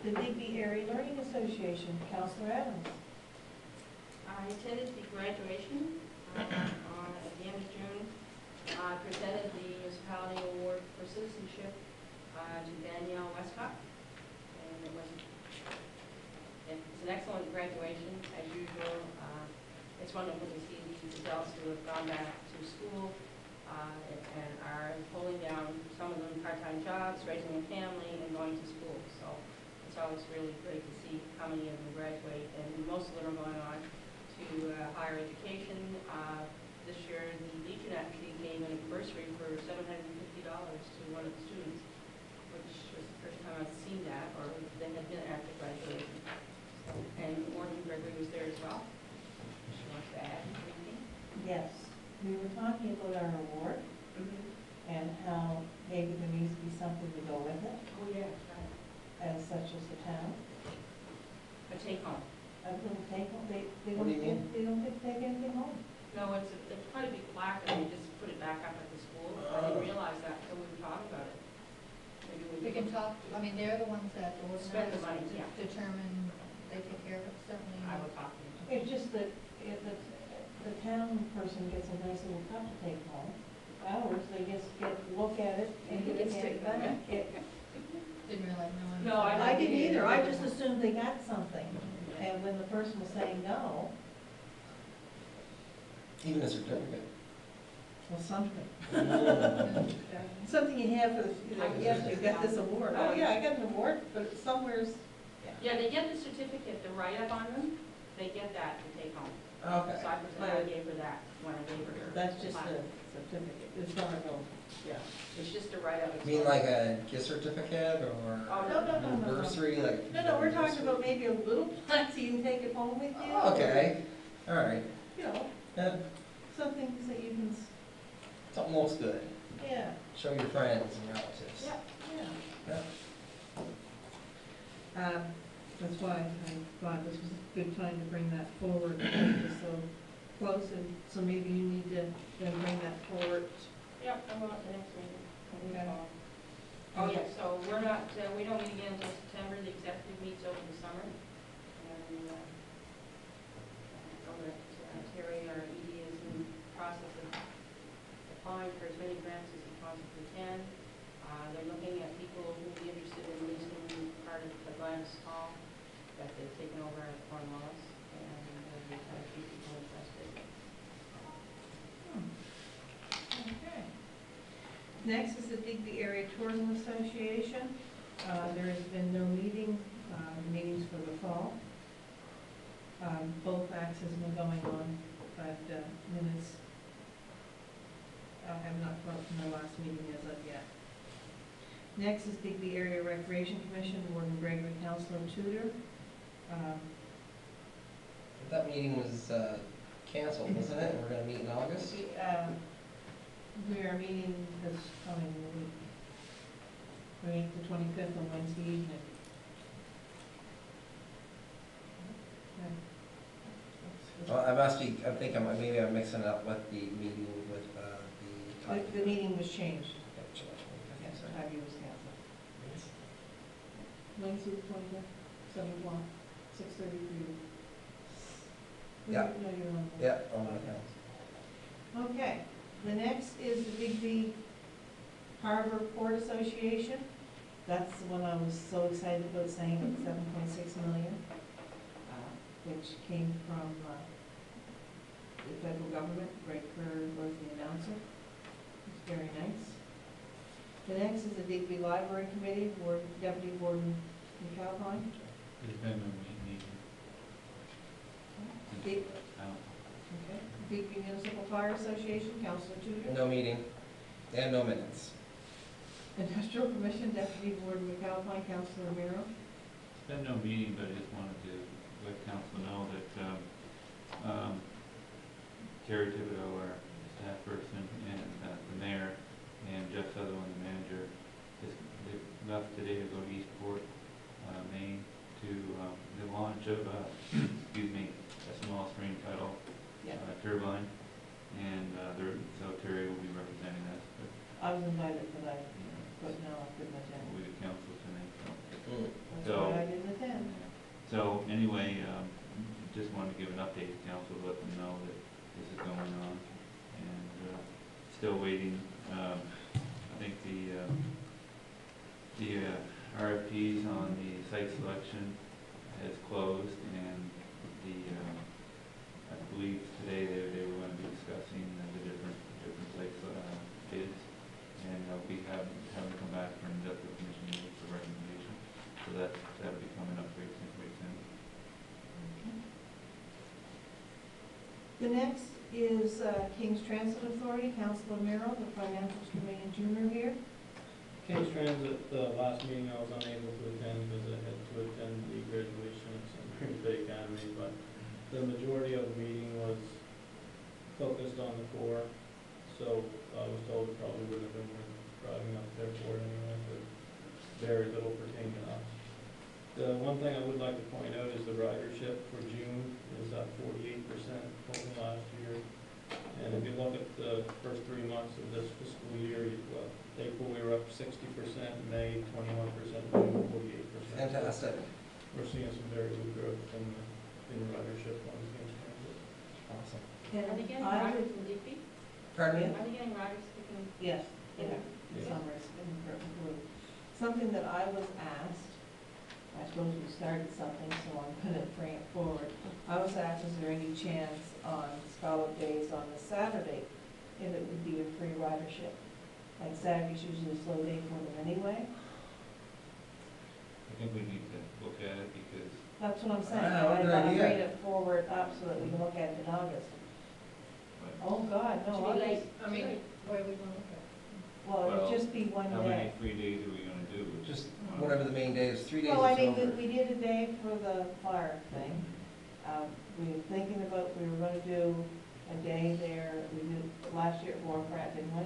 The Digby Area Learning Association, Councilor Adams. I attended the graduation at the end of June. I presented the municipality award for citizenship to Danielle Westcott, and it's an excellent graduation as usual. It's wonderful to see these adults who have gone back to school and are pulling down, some of them part-time jobs, raising a family, and going to school. So it's always really great to see how many of them graduate, and most of them are going on to higher education. This year, the Legion actually gave an anniversary for $750 to one of the students, which was the first time I've seen that, or they had been after graduation. So, and Morgan Gregory was there as well. She wants to add anything? Yes. We were talking about our award and how maybe there needs to be something to go with it, Oh, yeah, right. as such as the town. A take home. A a little take home, they What don't do you get, mean? they don't get to take anything home. No, it's quite a big plaque, and we just put it back up at the school. I didn't realize that until we were talking about it. Maybe We can talk, I mean, they're the ones that Spend the money, organize, yeah. determine, they take care of it, certainly. I will talk to you. It's just that if the town person gets a nice little cup to take home, ours, they just look at it and get it handed back. Didn't realize no one. No, I didn't either, I just assumed they got something, and when the person was saying no, Even a certificate. well, something. Mm. Something you have for the, yes, you got this award, oh yeah, I got an award, but somewhere's, Yeah, they get the certificate, the write-up on them, they get that to take home. Okay. So I gave her that when I gave her. that's just plaque. a certificate, it's not a gold, yeah. It's just a write-up. You mean like a gift certificate or Oh, No. bursary, like? No, we're talking about maybe a little plaque so you can take it home with you. Oh, okay, all right. You know, Yeah, some things that you can, something looks good. yeah, Show your friends and relatives. yeah. Yeah. That's why I thought this was a good time to bring that forward, because it's so close, and so maybe you need to then bring that forward. Yep, I'm on the next meeting. Okay. Oh, yeah, so we're not, we don't meet again until September, the executive meets over the summer. And, know that Terry, our ED, is in the process of applying for as many grants as he possibly can. They're looking at people who would be interested in leasing part of the Gladys Hall that they've taken over at Cornwallis, and we've had a few people interested. Okay. Next is the Digby Area Tourism Association. There has been no meetings for the fall. Both acts has been going on, but minutes have not come from the last meeting as of yet. Next is Digby Area Recreation Commission, Warden Gregory, Counselor Tudor. That meeting was canceled, wasn't it? We're gonna meet in August? We are meeting this coming week. We meet the 25th on Wednesday evening. Well, I think maybe I'm mixing it up with the meeting with The meeting was changed. Okay, Yes, sorry. Ivy was canceled. Wednesday, the 25th, 7 o'clock, 6:30 for you. Yeah. No, you're on. Yeah, on my calendar. Okay, the next is the Digby Harbor Port Association. That's the one I was so excited about saying at 7.6 million, which came from the federal government. Greg Kerr was the announcer. It's very nice. The next is the Digby Library Committee, Deputy Warden McAlpine. There's been no meeting. Dig- Oh. Okay. Digby Municipal Fire Association, Councilor Tudor. No meeting and no minutes. Industrial Commission, Deputy Warden McAlpine, Councilor Miro. It's been no meeting, but I just wanted to let council know that Terry Thibodeau, our staff person, and the mayor, and Jeff Sutherland, the manager, they left today to go to Eastport, Maine, to the launch of, excuse me, a small stream tidal turbine, and so Terry will be representing us, but I was invited, but no, I couldn't attend. we'll be the council tonight, so. That's So- why I didn't attend. So anyway, just wanted to give an update to council, let them know that this is going on, and still waiting. I think the RFPs on the site selection has closed, and I believe today they were going to be discussing the different site bids, and they'll be having to come back for an industrial commission meeting for recommendation. So that'll be coming up very soon. The next is King's Transit Authority, Councilor Miro, the Financials Committee Junior here. King's Transit, last meeting I was unable to attend because I had to attend the graduation at St. Mary's Bay Academy, but the majority of the meeting was focused on the core, so I was told it probably wouldn't have been worth driving up there for it anyway, but very little pertained to us. The one thing I would like to point out is the ridership for June is up 48% over last year. And if you look at the first 3 months of this fiscal year, well, April we were up 60%, May 21%, June 48%. Fantastic. We're seeing some very good growth in ridership on Kings Transit. Awesome. Are they getting I riders would- from Digby? Pardon me? Are they getting riders picking? Yes, Yeah. in summer it's been blue. Something that I was asked, I suppose we started something, so I'm gonna bring it forward. I was asked, is there any chance on Scallop Days on the Saturday, if it would be a free ridership? Like Saturday's usually a slow day for them anyway. I think we need to look at it because That's what I'm saying. Ah, I good gotta idea. bring it forward up so that we can look at it in August. Oh, God, no, Should be August. late. I mean, what are we gonna look at? Well, it'd Well, just be one how day. many free days are we gonna do? Just whatever the main day is, 3 days Well, I is mean, over. we did a day for the fire thing. We were thinking about, we were gonna do a day there, we did last year at Warcraft, didn't we?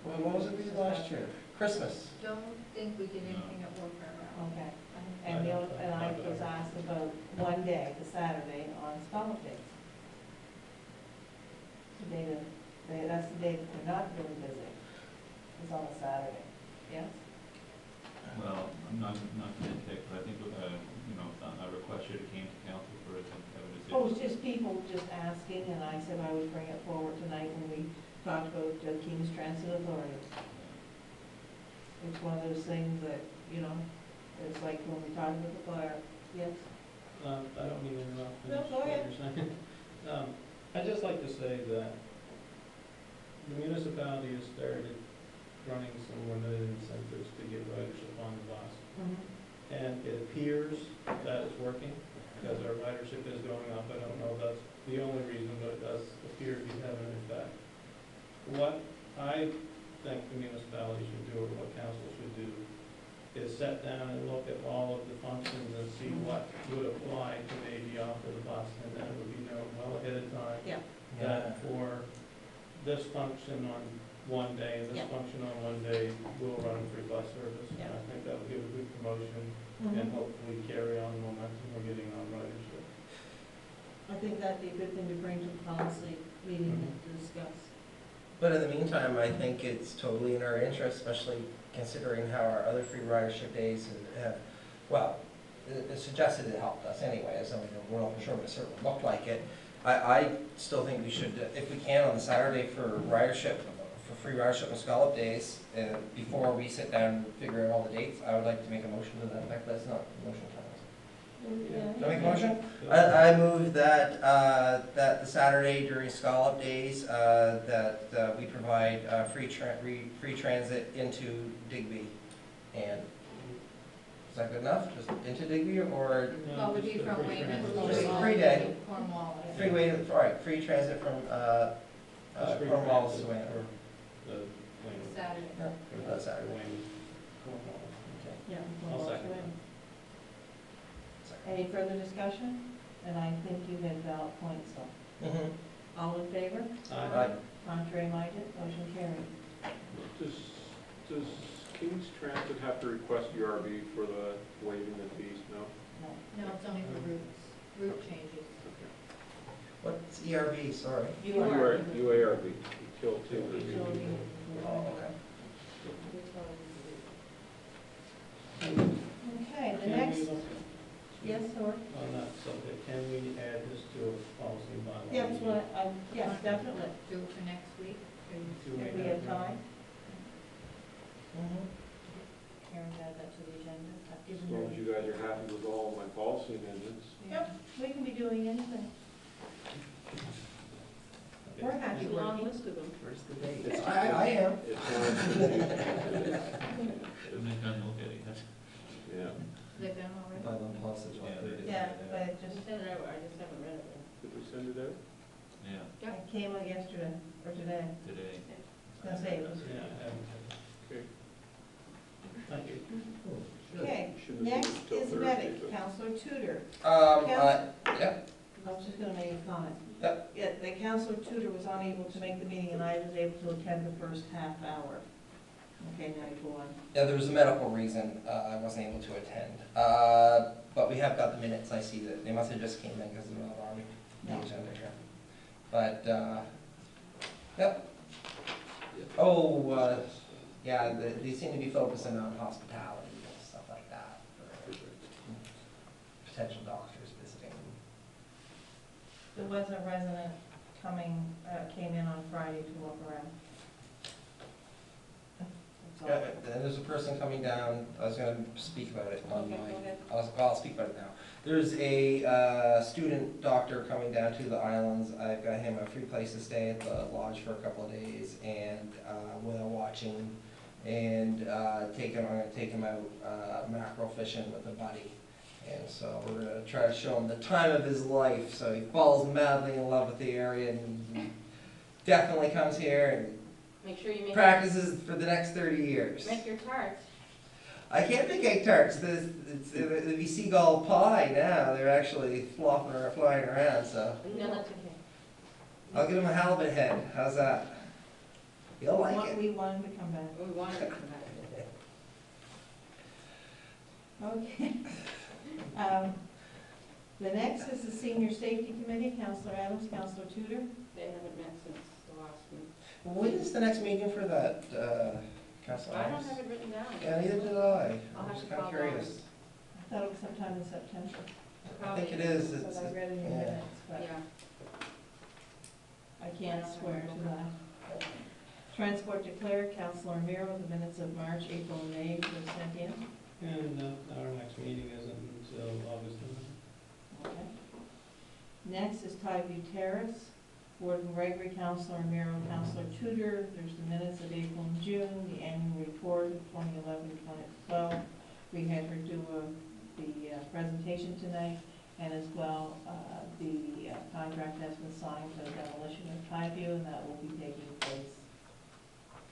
Well, what was it we did last year? Christmas. Don't think we did anything at War Fair Round. Okay, and I was asked about one day, the Saturday, on Scallop Days. The day that's the day that we're not really busy, is on a Saturday, yes? Well, I'm not gonna take, but I think, you know, a request should have came to council for it to have a decision. Oh, it was just people just asking, and I said I would bring it forward tonight when we talked about the King's Transit Authority. It's one of those things that, you know, it's like when we talked about the fire, yes? I don't mean to interrupt. No, finish go what ahead. you're saying. I'd just like to say that the municipality has started running some limited incentives to get ridership on the bus. And it appears that it's working, because our ridership is going up. I don't know if that's the only reason, but it does appear to be having an effect. What I think the municipality should do, or what council should do, is sit down and look at all of the functions and see what would apply to maybe offer the bus, and then it would be known well ahead of time Yeah. that for this function on one day and this Yeah. function on one day, we'll run free bus service. Yeah. And I think that would give a good promotion and hopefully carry on the momentum we're getting on ridership. I think that'd be a good thing to bring to the policy meeting and discuss. But in the meantime, I think it's totally in our interest, especially considering how our other free ridership days have, well, it suggested it helped us anyway, as we're not sure, but it certainly looked like it. I still think we should, if we can, on the Saturday for ridership, for free ridership and Scallop Days, before we sit down and figure out all the dates, I would like to make a motion to that effect. That's not motion time. Do I make a motion? I move that, that the Saturday during Scallop Days, that we provide free transit into Digby. And is that good enough? Just into Digby, or Well, it would be from Wayman. Just a free day. Cornwall. free way, all right, free transit from Cornwall to Wayne. The Wayne. Saturday. Yeah, Saturday. Wayne, Cornwall. Okay. Yeah. I'll second that. Any further discussion? And I think you had valid points, so. All in favor? Aye. Contrary minded, motion carried. Does King's Transit have to request URB for the waiving the fees? No? No. No, it's only for route changes. What's ERB, sorry? You are. UARB, utility review. Utility. Oh, okay. Okay, the Can next, we look yes, sir? on that subject, can we add this to a policy bylaw? Yeah, that's what, yes, definitely, Do it for next week. if we have time. Karen add that to the agenda. I've As given long her. as you guys are happy with all of my policy amendments. Yep, we can be doing anything. We're happy There's a long working. list of them. Where's the date? I am. It's I'm not gonna look at it, that's. yeah. They've done already? By one plus is what Yeah, it is. Yeah, but it Just just, send it over, I just haven't read it yet. Did we send it out? Yeah, it came out yesterday, or today. today. I was gonna say it was. Yeah, I haven't. Okay. Thank you. Okay, Shouldn't have next seen it till is Thursday, medic, but- Counselor Tudor. Yeah, I was just gonna make a comment. Yep. Yeah, the Counselor Tudor was unable to make the meeting, and I was able to attend the first half hour. Okay, now you go on. Yeah, there was a medical reason, I wasn't able to attend. But we have got the minutes, I see that, they must have just came in because they're not on the No. agenda here. But, yep. Oh, yeah, they seem to be focusing on hospitality and stuff like that for potential doctors visiting. There was a resident came in on Friday to look around. That's all. There's a person coming down, I was gonna speak about it on Okay, my, go ahead. I'll speak about it now. There's a student doctor coming down to the islands. I've got him a free place to stay at the lodge for a couple of days and whale watching and I'm gonna take him out mackerel fishing with a buddy. And so we're gonna try to show him the time of his life, so he falls madly in love with the area and he definitely comes here and Make sure you practices for the next 30 years. make your tarts. I can't make egg tarts. It'd be seagull pie now. They're actually flying around, so No, that's okay. I'll give him a halibut head. How's that? He'll like it. We want him to come back. We wanted to come back. Okay. The next is the Senior Safety Committee, Counselor Adams, Counselor Tudor. They haven't met since the last week. When is the next meeting for that, Council? I don't have it written down. Yeah, neither did I. I'll I'm have just to kind of call curious. I thought it was sometime in September, I think it is. because I read it in the yeah. minutes, but Yeah. I can't swear to that. Transport declared, Counselor Miro, the minutes of March, April, and May were sent in. And our next meeting isn't until August 9th. Okay. Next is Digby Terrace, Warden Gregory, Counselor Miro, Counselor Tudor. There's the minutes of April and June, the annual report of 2011-2012. We had her do the presentation tonight, and as well, the contract has been signed for the demolition of Highview, and that will be taking place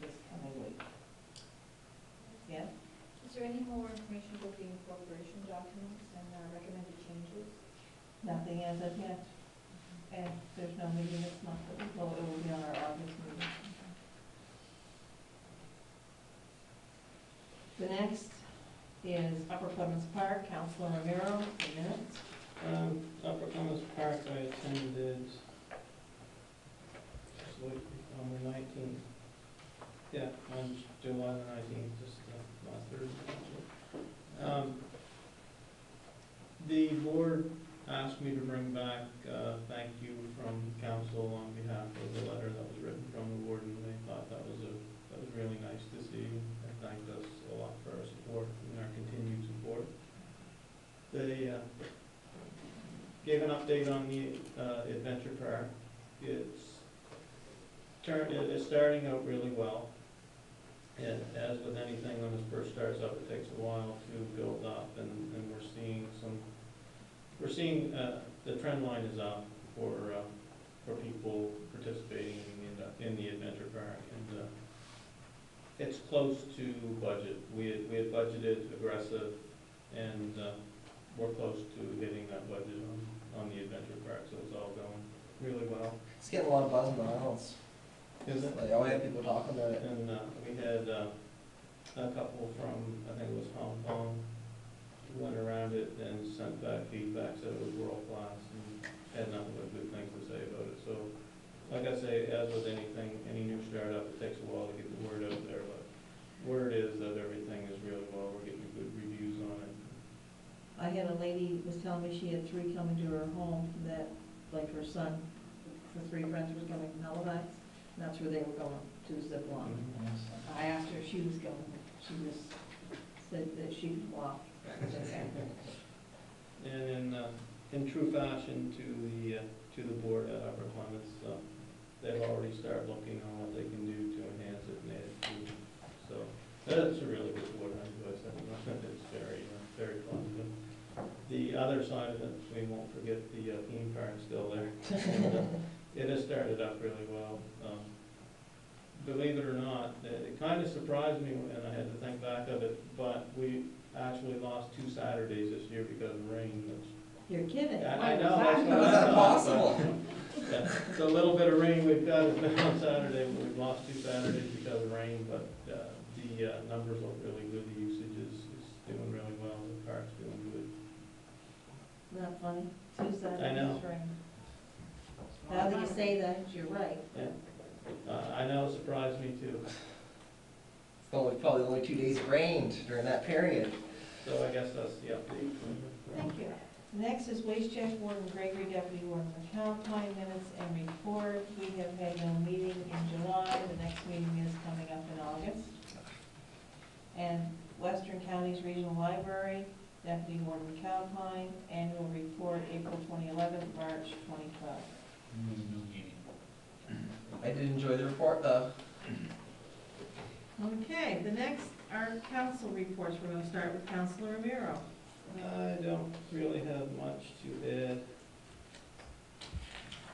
this coming week. Yeah? Is there any more information about the incorporation documents and recommended changes? Nothing as of yet. And there's no meeting this month, but it will be on our August meeting. The next is Upper Clemens Park, Counselor Romero, the minutes. Upper Clemens Park, I attended on the 19th. Yeah, on July the 19th, just last Thursday, actually. The board asked me to bring back thank you from council on behalf of the letter that was written from the warden. They thought that was really nice to see. They thanked us a lot for our support and our continued support. They gave an update on the adventure park. It's starting out really well. And as with anything, when it first starts up, it takes a while to build up, and we're seeing the trend line is up for people participating in the adventure park, and it's close to budget. We had budgeted aggressive, and we're close to hitting that budget on the adventure park, so it's all going really well. It's getting a lot of buzz in the islands. Is it? Like, oh, yeah, people talking about it. And we had a couple from, I think it was Hong Kong, who went around it and sent back feedback, said it was world class, and had nothing but good things to say about it. So, like I say, as with anything, any new startup, it takes a while to get the word out there, but word is that everything is really well. We're getting good reviews on it. I had a lady was telling me she had 3 coming to her home that, like her son, her 3 friends was coming from Halifax, and that's where they were going, to zip line. I asked her if she was going, she just said that she could walk. And in true fashion to the board at Upper Clemens, they've already started looking on what they can do to enhance it and add it to. So that's a really good board. I enjoy setting up. It's very positive. The other side of it, we won't forget the theme park still there. It has started up really well. Believe it or not, it kind of surprised me, and I had to think back of it, but we actually lost 2 Saturdays this year because of rain. You're kidding. I know, that's what How is I that thought. possible? Yeah, the little bit of rain we've got has been on Saturday, but we've lost 2 Saturdays because of rain, but the numbers look really good, the usage is doing really well, the park's doing good. Isn't that funny? 2 Saturdays I know. rain. Now that you say that, you're right. Yeah. I know, it surprised me too. It's probably only 2 days it rained during that period. So I guess that's the update. Thank you. Next is Waste Check Warden Gregory, Deputy Warden McAlpine, minutes and report. We have had no meeting in July. The next meeting is coming up in August. And Western Counties Regional Library, Deputy Warden McAlpine, annual report, April 2011, March 2012. No meeting. I did enjoy the report though. Okay, the next are council reports. We're going to start with Councilor Ramiro. I don't really have much to add.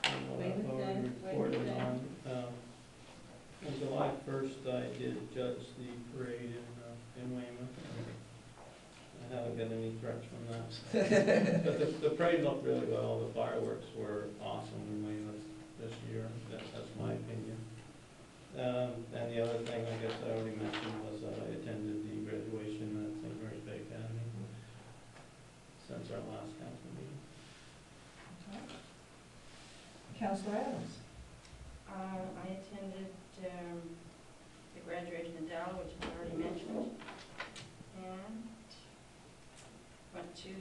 On what Wait I've a already minute, wait a reported minute. on. On July 1st, I did judge the parade in Weymouth. I haven't got any threats from that. But the parade looked really well. The fireworks were awesome in Weymouth this year. That's my opinion. And the other thing I guess I already mentioned was that I attended the graduation at St. Mary's Bay Academy since our last council meeting. Councilor Adams. I attended the graduation in Dallas, which I already mentioned, and went to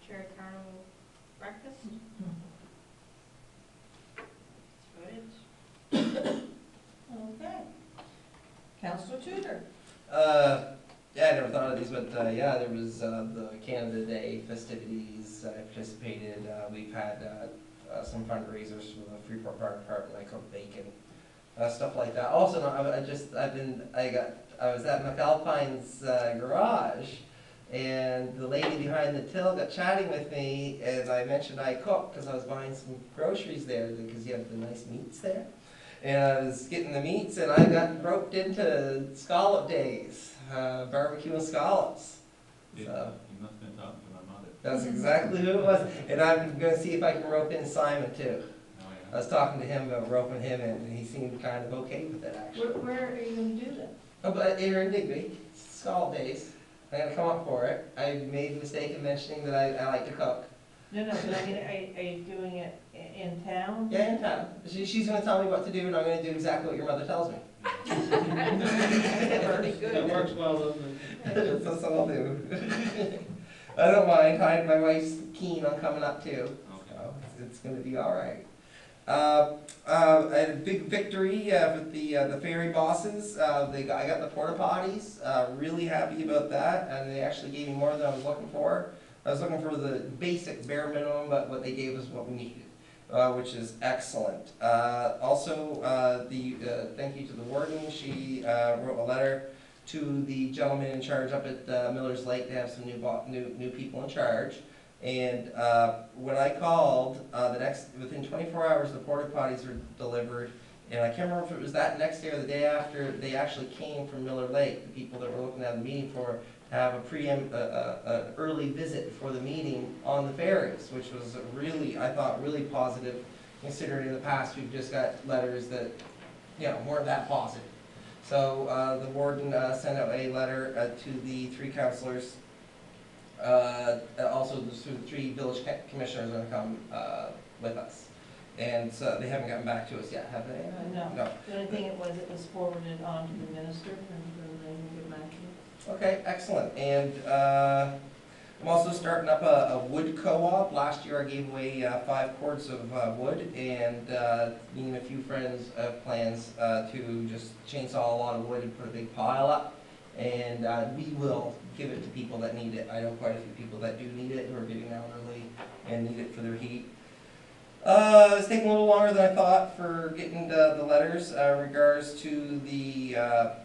Cherry Carnival breakfast. That's about it. Okay. Councilor Tudor. Yeah, I never thought of these, but yeah, there was the Canada Day festivities. I participated. We've had some fundraisers for the Freeport Fire Department. I cooked bacon, stuff like that. Also, I was at McAlpine's garage, and the lady behind the till got chatting with me, and I mentioned I cooked because I was buying some groceries there because you have the nice meats there. And I was getting the meats, and I got roped into scallop days, barbecue and scallops. You So must have been talking to my mother. that's exactly who it was. And I'm going to see if I can rope in Simon too. Oh, I yeah. was talking to him about roping him in, and he seemed kind of okay with it actually. Where are you going to do that? Oh, but here in Digby, scallop days. I'm going to come up for it. I made the mistake of mentioning that I like to cook. No, but I mean, are you doing it in town? Yeah, in town. She's going to tell me what to do, and I'm going to do exactly what your mother tells me. Very good. That works well, doesn't it? That's what I'll do. I don't mind. My wife's keen on coming up too. Okay. So it's going to be all right. I had a big victory with the ferry bosses. I got the porta potties. Really happy about that, and they actually gave me more than I was looking for. I was looking for the basic bare minimum, but what they gave us what we needed, which is excellent. Also, thank you to the warden. She wrote a letter to the gentleman in charge up at Miller's Lake to have some new people in charge. And when I called, within 24 hours, the porta potties were delivered. And I can't remember if it was that next day or the day after. They actually came from Miller Lake, the people that were looking at the meeting for, to have an early visit before the meeting on the ferries, which was really, I thought, really positive, considering in the past we've just got letters that, weren't that positive. So the warden sent out a letter to the 3 councilors. Also, the 3 village commissioners are going to come with us. And so they haven't gotten back to us yet, have they? No. No. The only thing it was forwarded on to the minister, and they will get back to you. Okay, excellent. And I'm also starting up a wood co-op. Last year I gave away 5 cords of wood, and me and a few friends have plans to just chainsaw a lot of wood and put a big pile up. And we will give it to people that need it. I know quite a few people that do need it, who are getting elderly and need it for their heat. It's taking a little longer than I thought for getting the letters in regards to the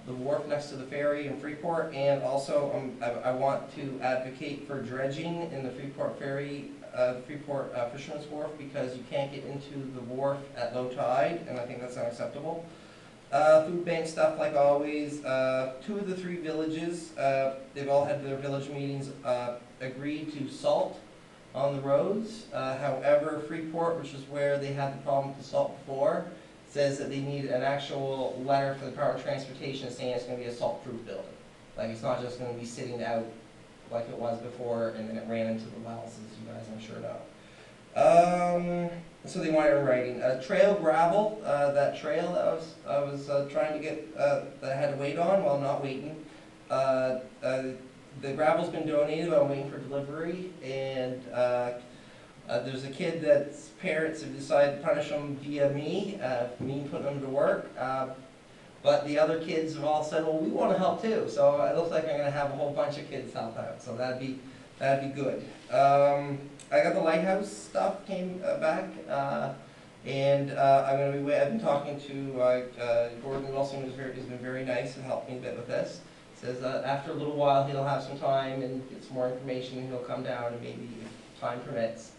wharf next to the ferry in Freeport, and also I want to advocate for dredging in the Freeport ferry, Freeport Fisherman's Wharf, because you can't get into the wharf at low tide, and I think that's unacceptable. Food bank stuff like always. 2 of the 3 villages, they've all had their village meetings, agreed to salt on the roads. However, Freeport, which is where they had the problem with the salt before, says that they need an actual letter from the Department of Transportation saying it's gonna be a salt-proof building. Like, it's not just gonna be sitting out like it was before, and then it ran into the wells, as you guys I'm sure know. So they want it in writing. Trail gravel, that trail that I was trying to get, that I had to wait on while not waiting. The gravel's been donated, but I'm waiting for delivery, and there's a kid that's parents have decided to punish him via me putting him to work. But the other kids have all said, well, we want to help too. So it looks like I'm going to have a whole bunch of kids help out. So that'd be good. I got the lighthouse stuff came back, and I'm going to be. I've been talking to Gordon Wilson, who's been very nice and helped me a bit with this. Says after a little while he'll have some time and get some more information, and he'll come down and maybe, if time permits,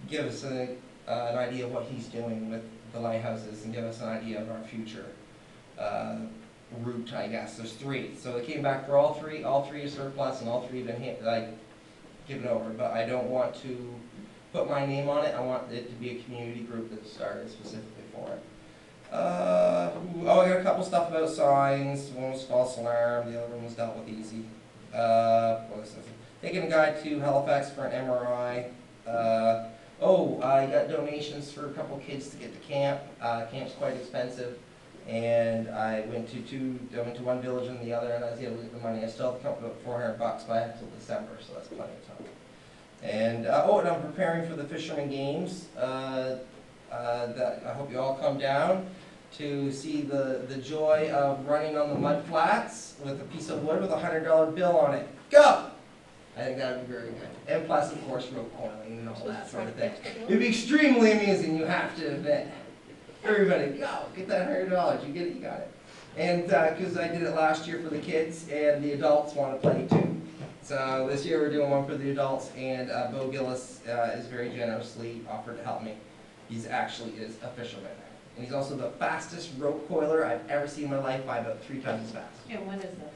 give us an idea of what he's doing with the lighthouses and give us an idea of our future route, I guess. There's 3. So they came back for all 3. All 3 are surplus, and all 3 have been given over. But I don't want to put my name on it. I want it to be a community group that started specifically for it. I got a couple stuff about signs. One was false alarm. The other one was dealt with easy. What was this? Taking a guy to Halifax for an MRI. I got donations for a couple kids to get to camp. Camp's quite expensive. And I went to one village and the other, and I was able to get the money. I still have to come up with $400, but I have until December, so that's plenty of time. And and I'm preparing for the Fisherman Games. That I hope you all come down to see the joy of running on the mud flats with a piece of wood with a $100 bill on it. Go! I think that would be very good. And plus, of course, rope coiling and all that sort of thing. It'd be extremely amusing, you have to admit. Everybody, go, get that $100. You get it, you got it. And because I did it last year for the kids, and the adults want to play too. So this year we're doing one for the adults, and Bo Gillis is very generously offered to help me. He's actually is a fisherman. And he's also the fastest rope coiler I've ever seen in my life by about 3 times as fast. And when is this?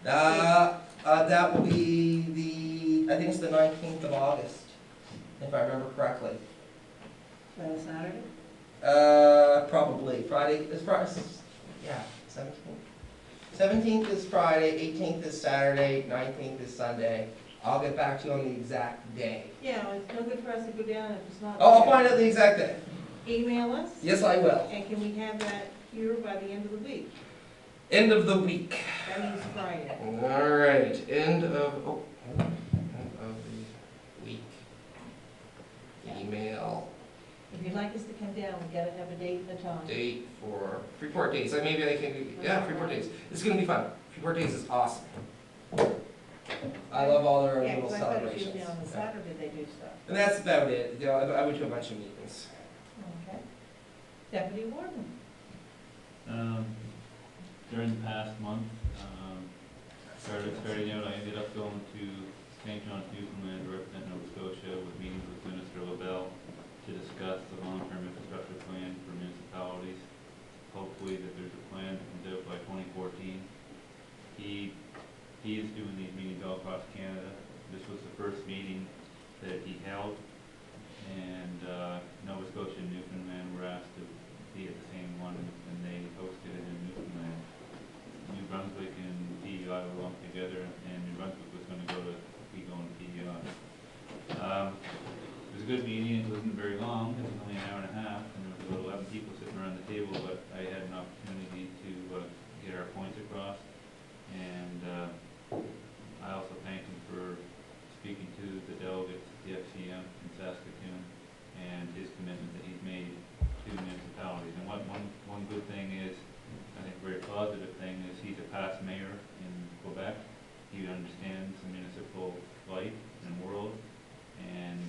That will be I think it's the 19th of August, if I remember correctly. That is Saturday? Probably. Friday is Friday. Yeah, 17th. 17th is Friday, 18th is Saturday, 19th is Sunday. I'll get back to you on the exact day. Yeah, well, it's no good for us to go down if it's not. Oh, I'll find out the exact day. Email us? Yes, I will. And can we have that here by the end of the week? End of the week. That means Friday. All right. End of the week. Email. If you'd like us to come down, we gotta have a date and a time. Date for Freeport Days. Maybe I can. Yeah, Freeport Days. It's gonna be fun. Freeport Days is awesome. I love all their Yeah, little 'cause I thought it was celebrations. usually on the Saturday they do stuff. And that's about it. You know, I went to a bunch of meetings. Okay. Deputy Warden. During the past month, started out, I ended up going to St. John's, Newfoundland, to represent Nova Scotia with meetings with Minister LaBelle to discuss the long-term infrastructure plan for municipalities. Hopefully that there's a plan that comes out by 2014. He is doing these meetings all across Canada. This was the first meeting that he held, and Nova Scotia and Newfoundland were asked to be at the same one, and they hosted it in Newfoundland. New Brunswick and PEI were lumped together, and New Brunswick was going to be going to PEI. It was a good meeting. It wasn't very long. It was only an hour and a half, and there was about 11 people sitting around the table, but I had an opportunity to get our points across, and I also thank him for speaking to the delegates at the FCM in Saskatoon and his commitment that he's made to municipalities. And one good thing is, I think a very positive thing is he's a past mayor in Quebec. He understands the municipal life and world, and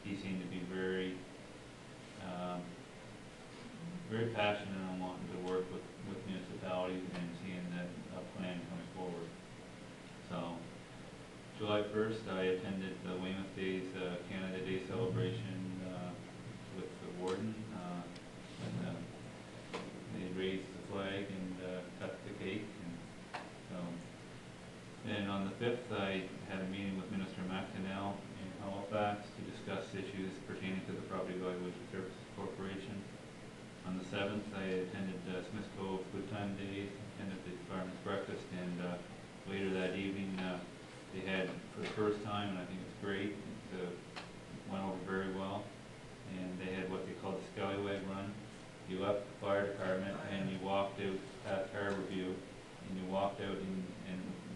he seemed to be very passionate on wanting to work with municipalities and seeing that a plan comes forward. So, July 1st, I attended the Weymouth Days Canada Day celebration with the warden. They raised the flag and cut the cake. And on the 5th, I had a meeting with Minister McDonnell in Halifax to discuss issues pertaining to the Property Valuation Services Corporation. the 7th, I attended Smith Cove Good Time Days, attended the fireman's breakfast, and later that evening, they had, for the first time, and I think it's great, it went over very well, and they had what they call the Scallywag Run. You left the fire department and you walked out past Harborview, and you walked out and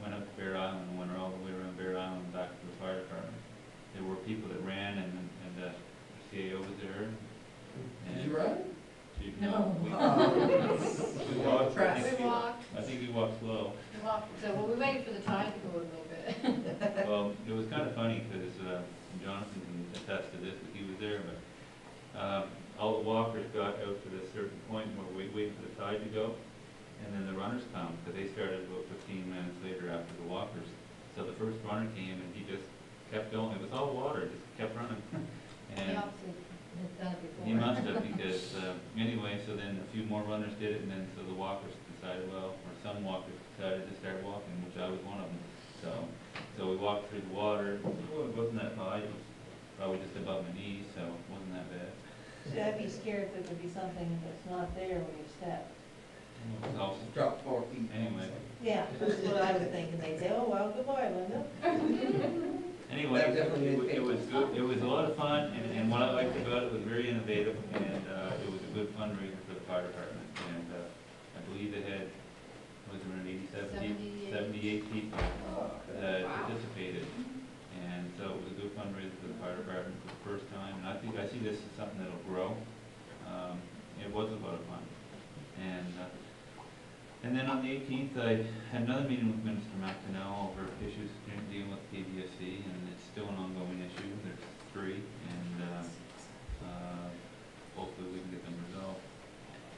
went up to Bear Island and went all the way around Bear Island and back to the fire department. There were people that ran, and the CAO was there. Did you run? No. We walked. We walked, I think we walked slow. so, well, we waited for the tide to go a little bit. Well, it was kind of funny because Jonathan can attest to this, but he was there, but all the walkers got out to this certain point where we waited for the tide to go, and then the runners come, because they started about 15 minutes later after the walkers. So the first runner came and he just kept going. It was all water, just kept running. He And obviously had done it before. he must have, because anyway, so then a few more runners did it, and then so the walkers decided, well, or some walkers decided to start walking, which I was one of them. So we walked through the water. Well, it wasn't that high, it was probably just above my knees, so it wasn't that bad. See, I'd be scared if there could be something that's not there when you step. It was awesome. Dropped 4 feet. Anyway. Yeah, that's what I was thinking. They'd say, oh, well, goodbye, Linda. Anyway, That definitely it was good. It was a lot of fun, and what I liked about it was very innovative, and it was a good fundraiser for the fire department. And I believe they had, was it around 78 people that participated. And so it was a good fundraiser for the fire department for the first time. And I see this as something that'll grow. It was a lot of fun. And then on the 18th, I had another meeting with Minister McDonnell over issues dealing with PBSC, and it's still an ongoing issue. There's 3, and hopefully we can get them resolved.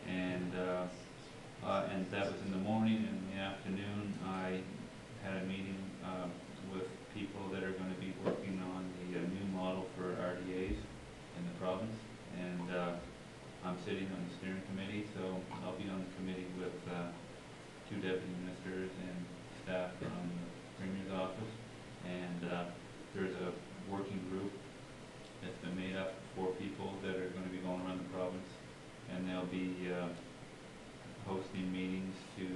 And that was in the morning. And in the afternoon, I had a meeting with people that are going to be working on the new model for RDAs in the province. And I'm sitting on the steering committee, so I'll be on the committee with 2 deputy ministers and staff from the Premier's office. And there's a working group that's been made up of 4 people that are going to be going around the province. And they'll be hosting meetings to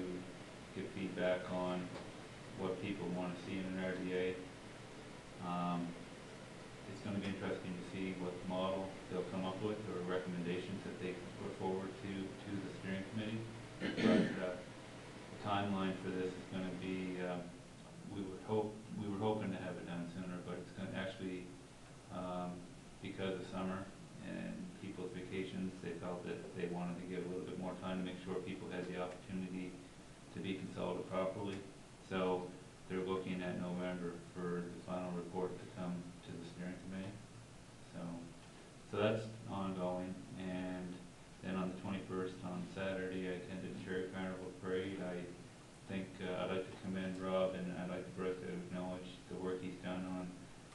give feedback on what people want to see in an RDA. It's going to be interesting to see what model they'll come up with, or recommendations that they put forward to the steering committee. But the timeline for this is going to be, we were hoping to have it done sooner, but it's going to actually, because of summer and people's vacations, they felt that they wanted to give a little bit more time to make sure people had the opportunity to be consulted properly. So they're looking at November for the final report to come to the steering committee. So that's ongoing. And then on the 21st, on Saturday, I attended the Cherry Carnival Parade. I think I'd like to commend Rob, and I'd like for us to acknowledge the work he's done on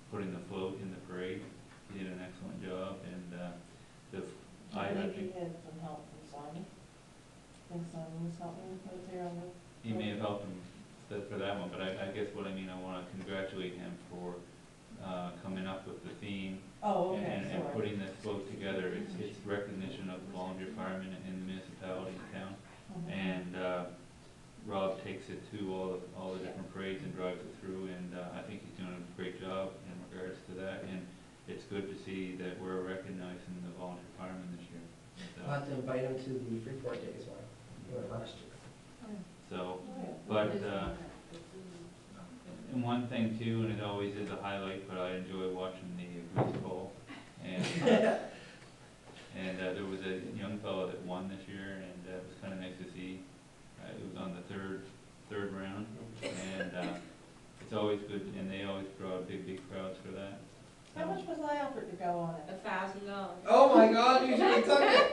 putting the float in the parade. He did an excellent job, and I think he had some help from Simon. I think Simon was helping put it there on the. he may have helped him for that one, but I guess what I mean, I want to congratulate him for coming up with the theme. Oh, okay, and putting this float together. It's recognition of the volunteer firemen in the municipality and town. And Rob takes it to all the different parades and drives it through, and I think he's doing a great job in regards to that. And it's good to see that we're recognizing the volunteer firemen this year. I'll have to invite him to the Freeport Days one. We went last year. So, but and one thing too, and it always is a highlight, but I enjoy watching the grease bowl. And there was a young fellow that won this year, and it was kind of nice to see. It was on the third round, and it's always good, and they always draw big crowds for that. How much was I offered to go on it? $1,000. Oh my God, you should have took it.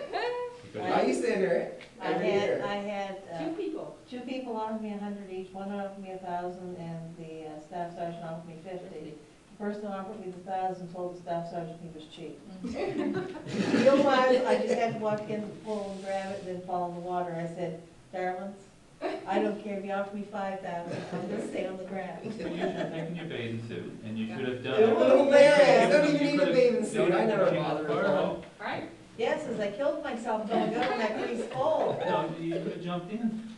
I used to enter it every year. I had 2 people. 2 people offered me 100 each. One offered me 1,000, and the staff sergeant offered me 50. The person who offered me the 1,000 told the staff sergeant he was cheap. The old wives, I just had to walk in, pull and grab it, and then fall in the water. I said, darlings, I don't care if you offer me 5,000, I'm gonna stay on the ground. You should have taken your bathing suit, and you should have done Hilarious. it. Don't even need a bathing suit. I never bothered at all. Right? Yes, as I killed myself going over that grease pole. No, you could have jumped in.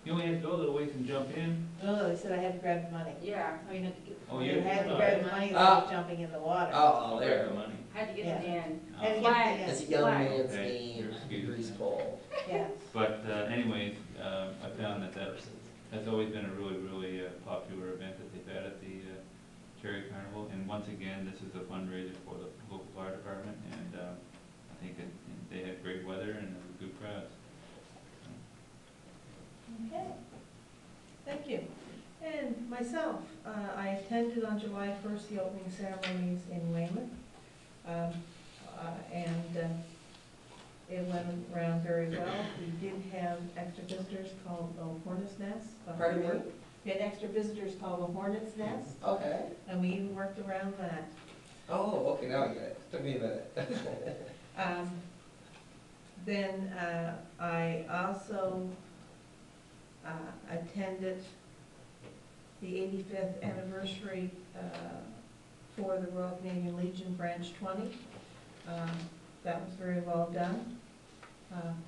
You only had to go a little ways and jump in. Oh, they said I had to grab the money. Yeah, I mean, it- Oh, I you had to oh, grab the money instead of jumping in the water. Oh, there there. the money. I had to get to the end. Had to get Flag. the It's end. a young Flag. man's Okay, game, you're excused. grease pole. Yes. But anyways, I found that has always been a really, really popular event that they've had at the Cherry Carnival. And once again, this is a fundraiser for the local fire department, and I think they had great weather and it was a good crowd. Okay, thank you. And myself, I attended on July 1st the opening ceremonies in Weymouth. And it went around very well. We did have extra visitors called the Hornet's Nest. Pardon me? We had extra visitors called the Hornet's Nest, Okay. and we even worked around that. Oh, okay, now I get it. Took me a minute. Then I also attended the 85th anniversary for the Royal Canadian Legion Branch 20. That was very well done.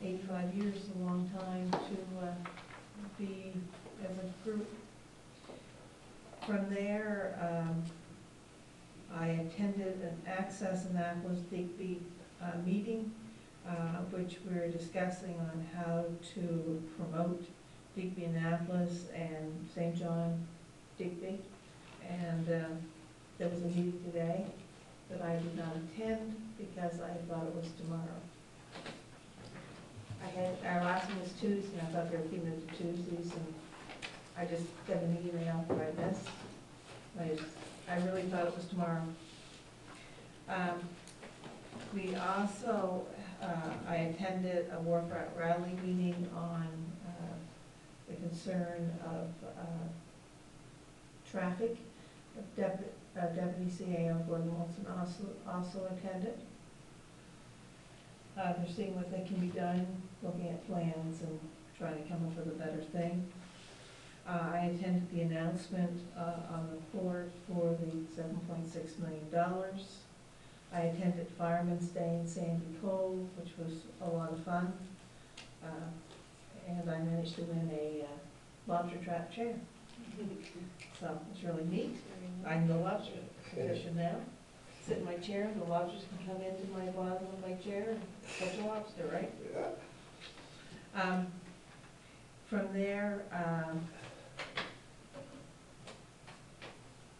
85 years is a long time to be as a group. From there, I attended an Access Annapolis Digby meeting, which we were discussing on how to promote Digby Annapolis and St. John Digby. And there was a meeting today that I did not attend because I thought it was tomorrow. Our last one was Tuesday, and I thought they were keeping it to Tuesdays, and I just got an email that I missed. I really thought it was tomorrow. We also, I attended a Wharf Rally meeting on the concern of traffic. Deputy CAO Gordon Wilson also attended. They're seeing what they can be done, looking at plans and trying to come up with a better thing. I attended the announcement on the floor for the $7.6 million. I attended Fireman's Day in Sandy Cove, which was a lot of fun. And I managed to win a lobster trap chair. So it's really neat. I'm the lobster position now. Sit in my chair and the lobsters can come into my bottom of my chair and catch a lobster, right? Yeah. From there,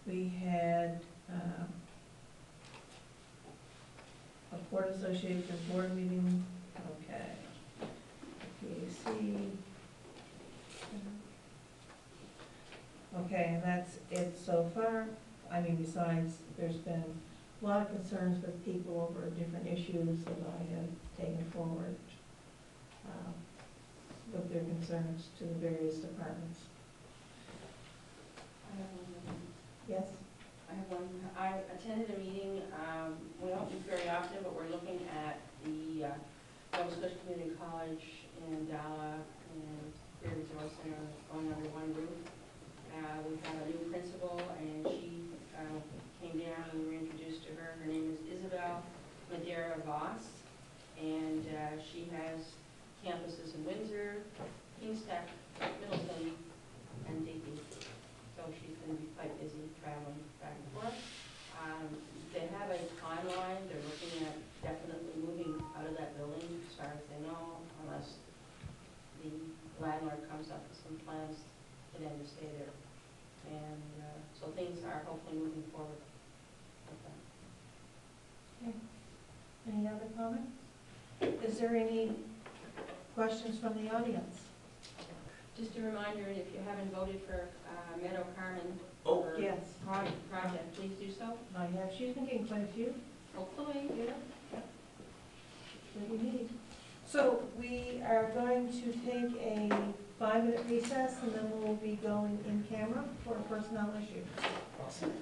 we had a Port Association board meeting. Okay. PAC. Okay, and that's it so far. I mean, besides, there's been a lot of concerns with people over different issues that I have taken forward with their concerns to the various departments. Yes? I have one. I attended a meeting, we don't meet very often, but we're looking at the Nova Scotia Community College in Dalla and Career Resource Center going under one roof. We have a new principal, and she came down and we were introduced to her. Her name is Isabel Madera Voss, and she has campuses in Windsor, Kingstech, Middleton, and Digby. So she's going to be quite busy traveling back and forth. They have a timeline. They're looking at definitely moving out of that building as far as they know, unless the landlord comes up with some plans for them to stay there. And so things are hopefully moving forward with that. Okay. Any other comments? Is there any questions from the audience? Just a reminder, if you haven't voted for Meadow Carmen Oh, for yes. project, please do so. I have. She's been getting quite a few. Hopefully. Yeah. What we need. So we are going to take a 5-minute recess, and then we'll be going in camera for a personnel issue. awesome.